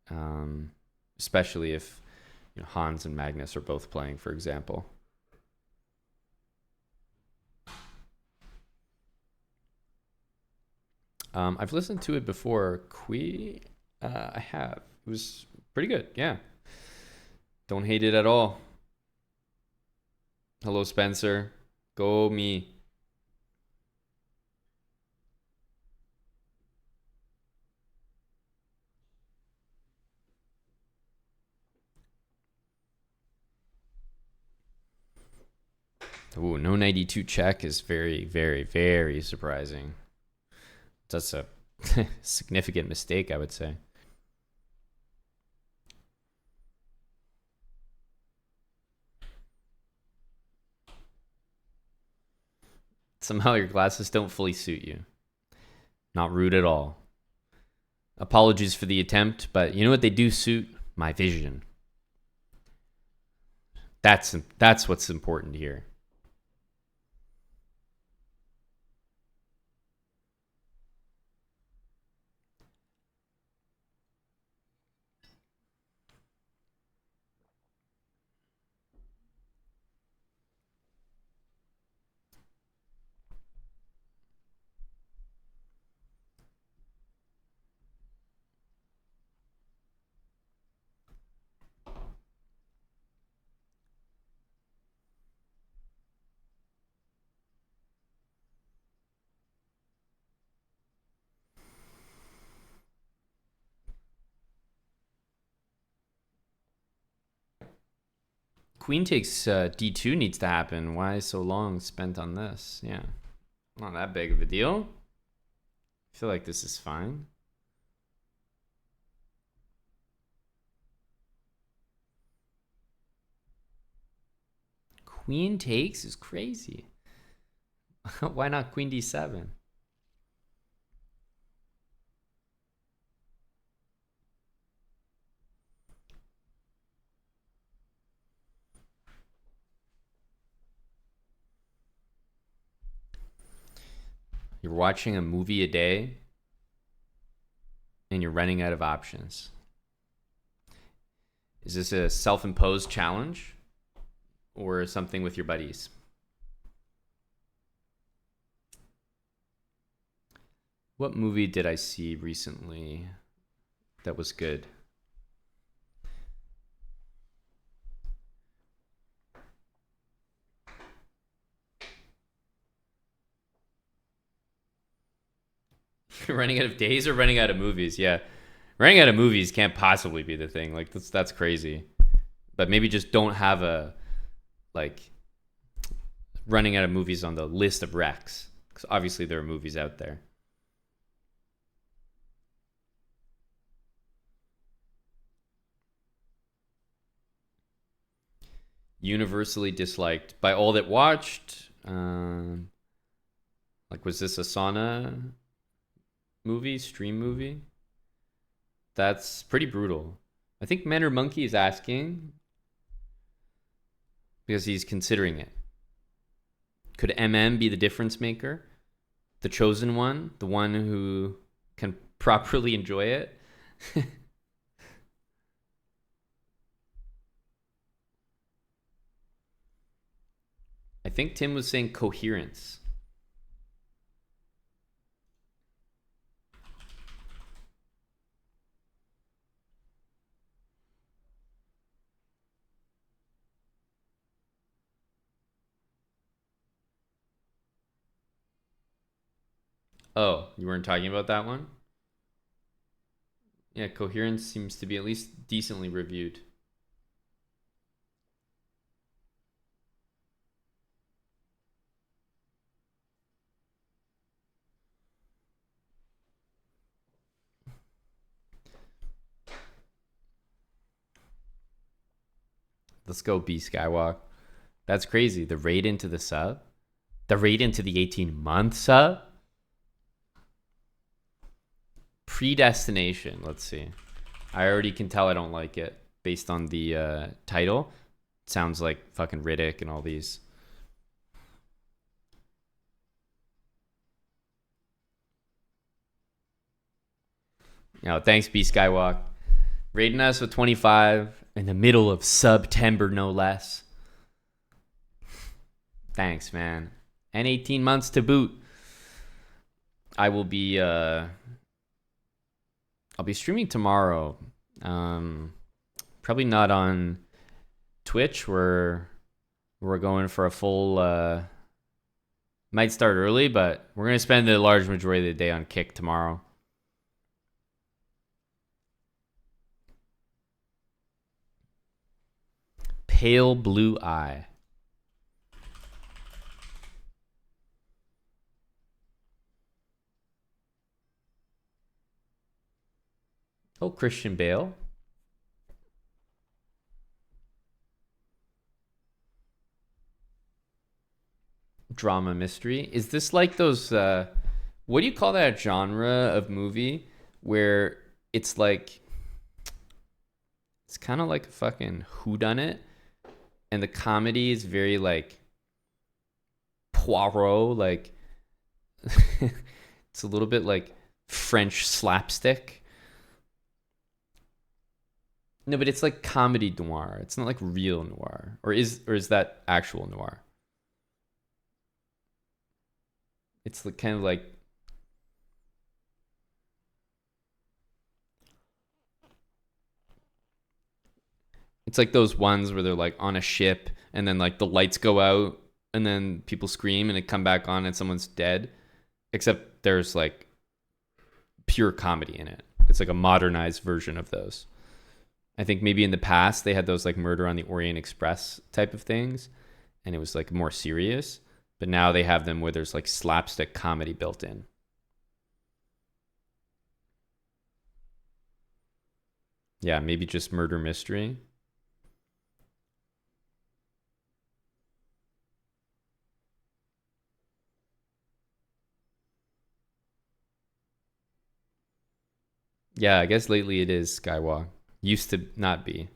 um, especially if Hans and Magnus are both playing, for example. I've listened to it before. I have. It was pretty good. Yeah. Don't hate it at all. Hello, Spencer. Go me. Ooh, no 92 check is very, very, very surprising. That's a significant mistake, I would say. Somehow your glasses don't fully suit you. Not rude at all. Apologies for the attempt, but you know what they do suit? My vision. That's what's important here. Queen takes d2 needs to happen. Why so long spent on this? Yeah, not that big of a deal. I feel like this is fine. Queen takes is crazy. Why not queen d7? You're watching a movie a day and you're running out of options. Is this a self-imposed challenge or something with your buddies? What movie did I see recently that was good? You're running out of days or running out of movies? Yeah. Running out of movies can't possibly be the thing. Like that's crazy. But maybe just don't have a like running out of movies on the list of recs. Because obviously there are movies out there. Universally disliked by all that watched. Like, was this a sauna movie, stream movie? That's pretty brutal. I think Men or Monkey is asking because he's considering it. Could be the difference maker? The chosen one? The one who can properly enjoy it? I think Tim was saying coherence. Oh, you weren't talking about that one? Yeah, coherence seems to be at least decently reviewed. Let's go B Skywalk. That's crazy. The raid into the sub? The raid into the 18-month sub? Predestination. Let's see. I already can tell I don't like it based on the title. It sounds like fucking Riddick and all these. No, thanks, B Skywalk. Raiding us with 25 in the middle of September, no less. Thanks, man. And 18 months to boot. I will be I'll be streaming tomorrow. Probably not on Twitch. We're going for a full might start early, but we're gonna spend the large majority of the day on Kick tomorrow. Pale Blue Eye. Oh, Christian Bale. Drama mystery. Is this like those what do you call that genre of movie where it's like it's kind of like a fucking whodunit and the comedy is very like Poirot, like it's a little bit like French slapstick. No, but it's like comedy noir. It's not like real noir. Or is that actual noir? It's like kind of like it's like those ones where they're like on a ship and then like the lights go out and then people scream and it come back on and someone's dead. Except there's like pure comedy in it. It's like a modernized version of those. I think maybe in the past they had those like Murder on the Orient Express type of things, and it was like more serious. But now they have them where there's like slapstick comedy built in. Yeah, maybe just murder mystery. Yeah, I guess lately it is Skywalk. Used to not be.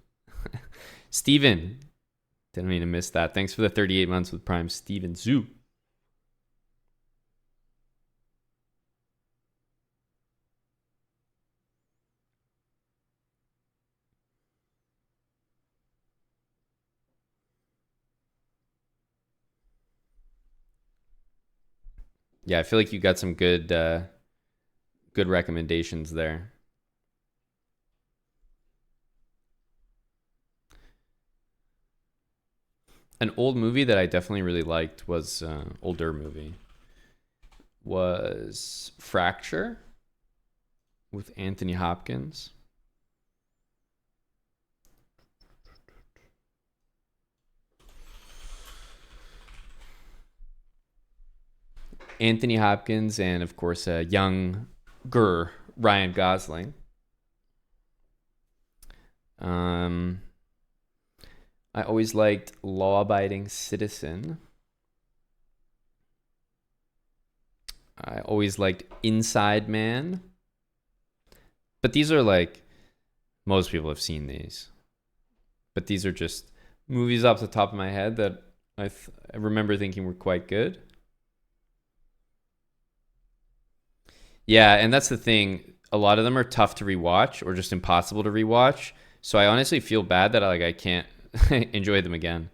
Steven. Didn't mean to miss that. Thanks for the 38 months with Prime. Steven Zoo. Yeah, I feel like you got some good recommendations there. An old movie that I definitely really liked was older movie was Fracture with Anthony Hopkins. Anthony Hopkins and of course a younger Ryan Gosling. Um, I always liked Law Abiding Citizen. I always liked Inside Man. But these are like, most people have seen these. But these are just movies off the top of my head that I remember thinking were quite good. Yeah, and that's the thing. A lot of them are tough to rewatch or just impossible to rewatch. So I honestly feel bad that I can't enjoy them again.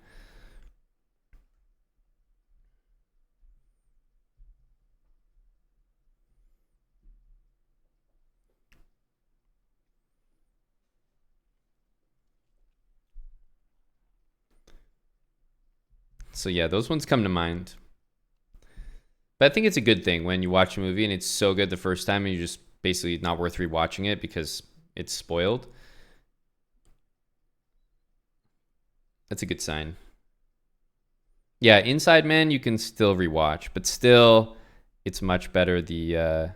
So yeah, those ones come to mind. But I think it's a good thing when you watch a movie and it's so good the first time and you just basically not worth rewatching it because it's spoiled. That's a good sign. Yeah, Inside Man you can still rewatch, but still it's much better the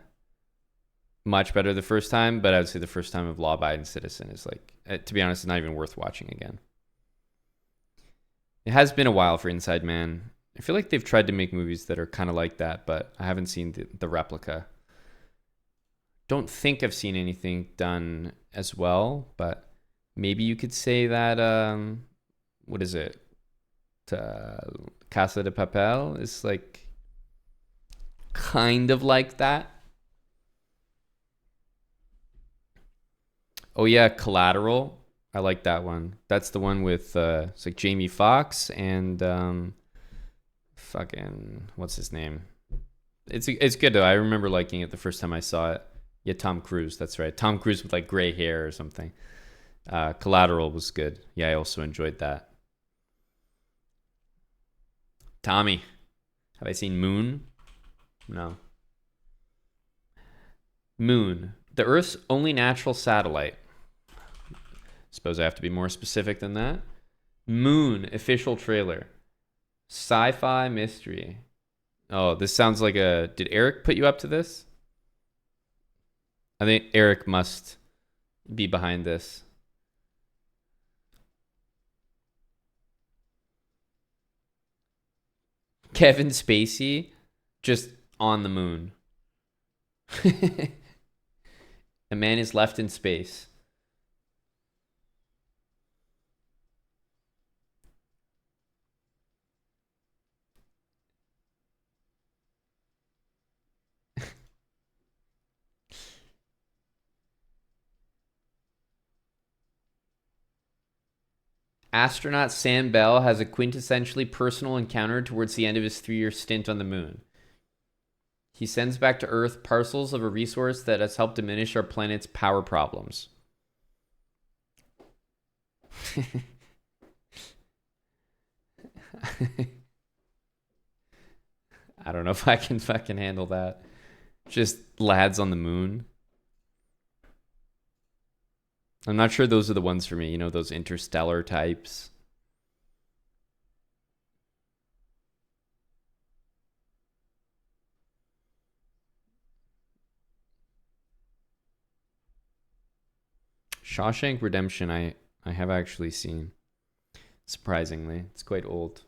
first time. But I would say the first time of Law Abiding Citizen is like, to be honest, it's not even worth watching again. It has been a while for Inside Man. I feel like they've tried to make movies that are kind of like that, but I haven't seen the replica. Don't think I've seen anything done as well, but maybe you could say that what is it? Casa de Papel is like kind of like that. Oh yeah, Collateral. I like that one. That's the one with it's like Jamie Foxx and fucking what's his name? It's good though. I remember liking it the first time I saw it. Yeah, Tom Cruise. That's right. Tom Cruise with like gray hair or something. Collateral was good. Yeah, I also enjoyed that. Tommy, have I seen Moon? No. Moon, the Earth's only natural satellite. Suppose I have to be more specific than that. Moon official trailer. Sci-fi mystery. Oh, this sounds like a. Did Eric put you up to this? I think Eric must be behind this. Kevin Spacey just on the moon. A man is left in space. Astronaut Sam Bell has a quintessentially personal encounter towards the end of his 3-year stint on the moon. He sends back to Earth parcels of a resource that has helped diminish our planet's power problems. I don't know if I can fucking handle that. Just lads on the moon. I'm not sure those are the ones for me. You know, those interstellar types. Shawshank Redemption, I have actually seen. Surprisingly, it's quite old.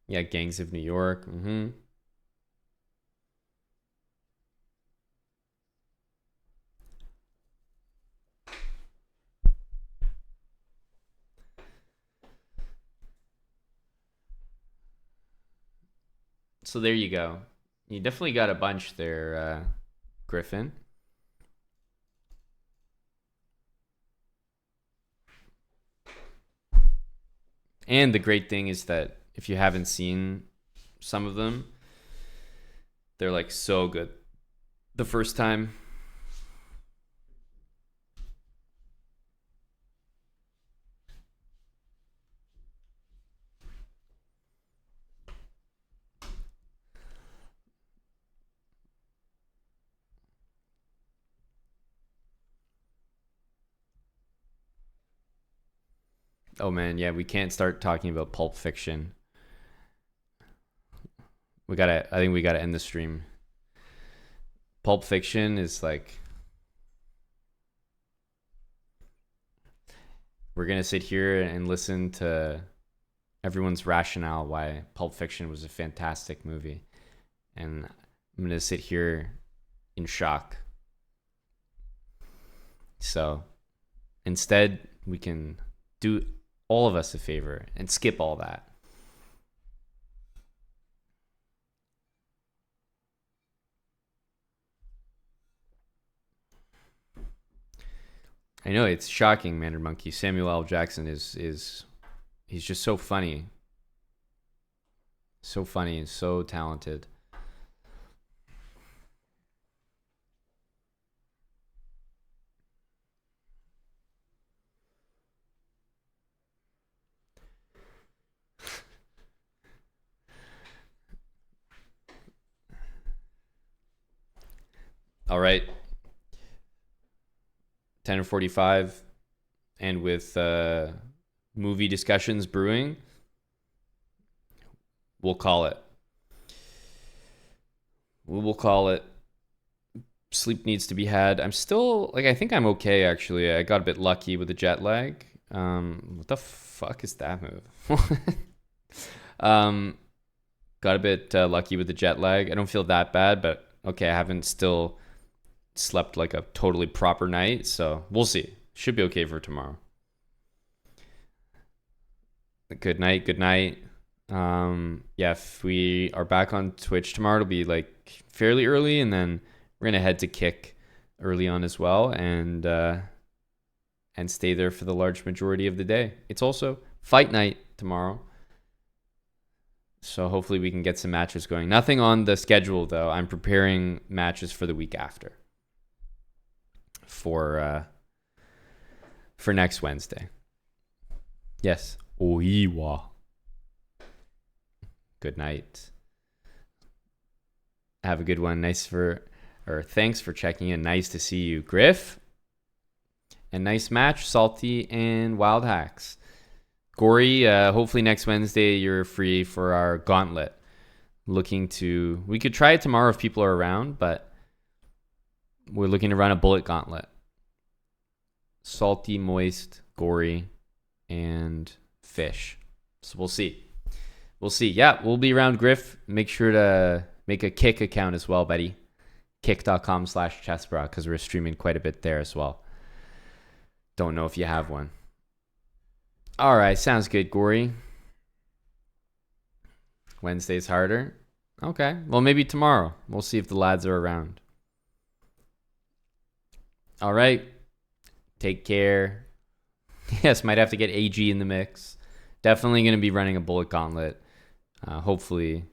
Yeah, Gangs of New York. So there you go. You definitely got a bunch there, Griffin. And the great thing is that if you haven't seen some of them, they're like so good the first time. Oh man, yeah, we can't start talking about Pulp Fiction. I think we gotta end the stream. Pulp Fiction is like, we're gonna sit here and listen to everyone's rationale why Pulp Fiction was a fantastic movie. And I'm gonna sit here in shock. So instead, we can do all of us a favor and skip all that. I know it's shocking, Mandarin Monkey. Samuel L. Jackson is he's just so funny. So funny and so talented. All right. 10:45, and with movie discussions brewing, we'll call it. We will call it. Sleep needs to be had. I'm still like, I think I'm okay actually. I got a bit lucky with the jet lag. What the fuck is that move? um, got a bit lucky with the jet lag. I don't feel that bad, but okay, I haven't still slept like a totally proper night, so we'll see. Should be okay for tomorrow. Good night. Good night. Yeah, if we are back on Twitch tomorrow, it'll be like fairly early, and then we're gonna head to Kick early on as well, and stay there for the large majority of the day. It's also fight night tomorrow, so hopefully we can get some matches going. Nothing on the schedule though. I'm preparing matches for the week after. For next Wednesday. Yes. Oiwa. Good night. Have a good one. Thanks for checking in. Nice to see you, Griff. And nice match, Salty and Wildhacks. Gory, hopefully next Wednesday you're free for our gauntlet. We could try it tomorrow if people are around, but we're looking to run a bullet gauntlet. Salty, moist, gory, and fish. So we'll see. Yeah, we'll be around, Griff. Make sure to make a Kick account as well, buddy. Kick.com/chessbra, because we're streaming quite a bit there as well. Don't know if you have one. All right, sounds good, Gory. Wednesday's harder. Okay, well, maybe tomorrow. We'll see if the lads are around. All right. Take care. Yes, might have to get AG in the mix. Definitely going to be running a bullet gauntlet. Hopefully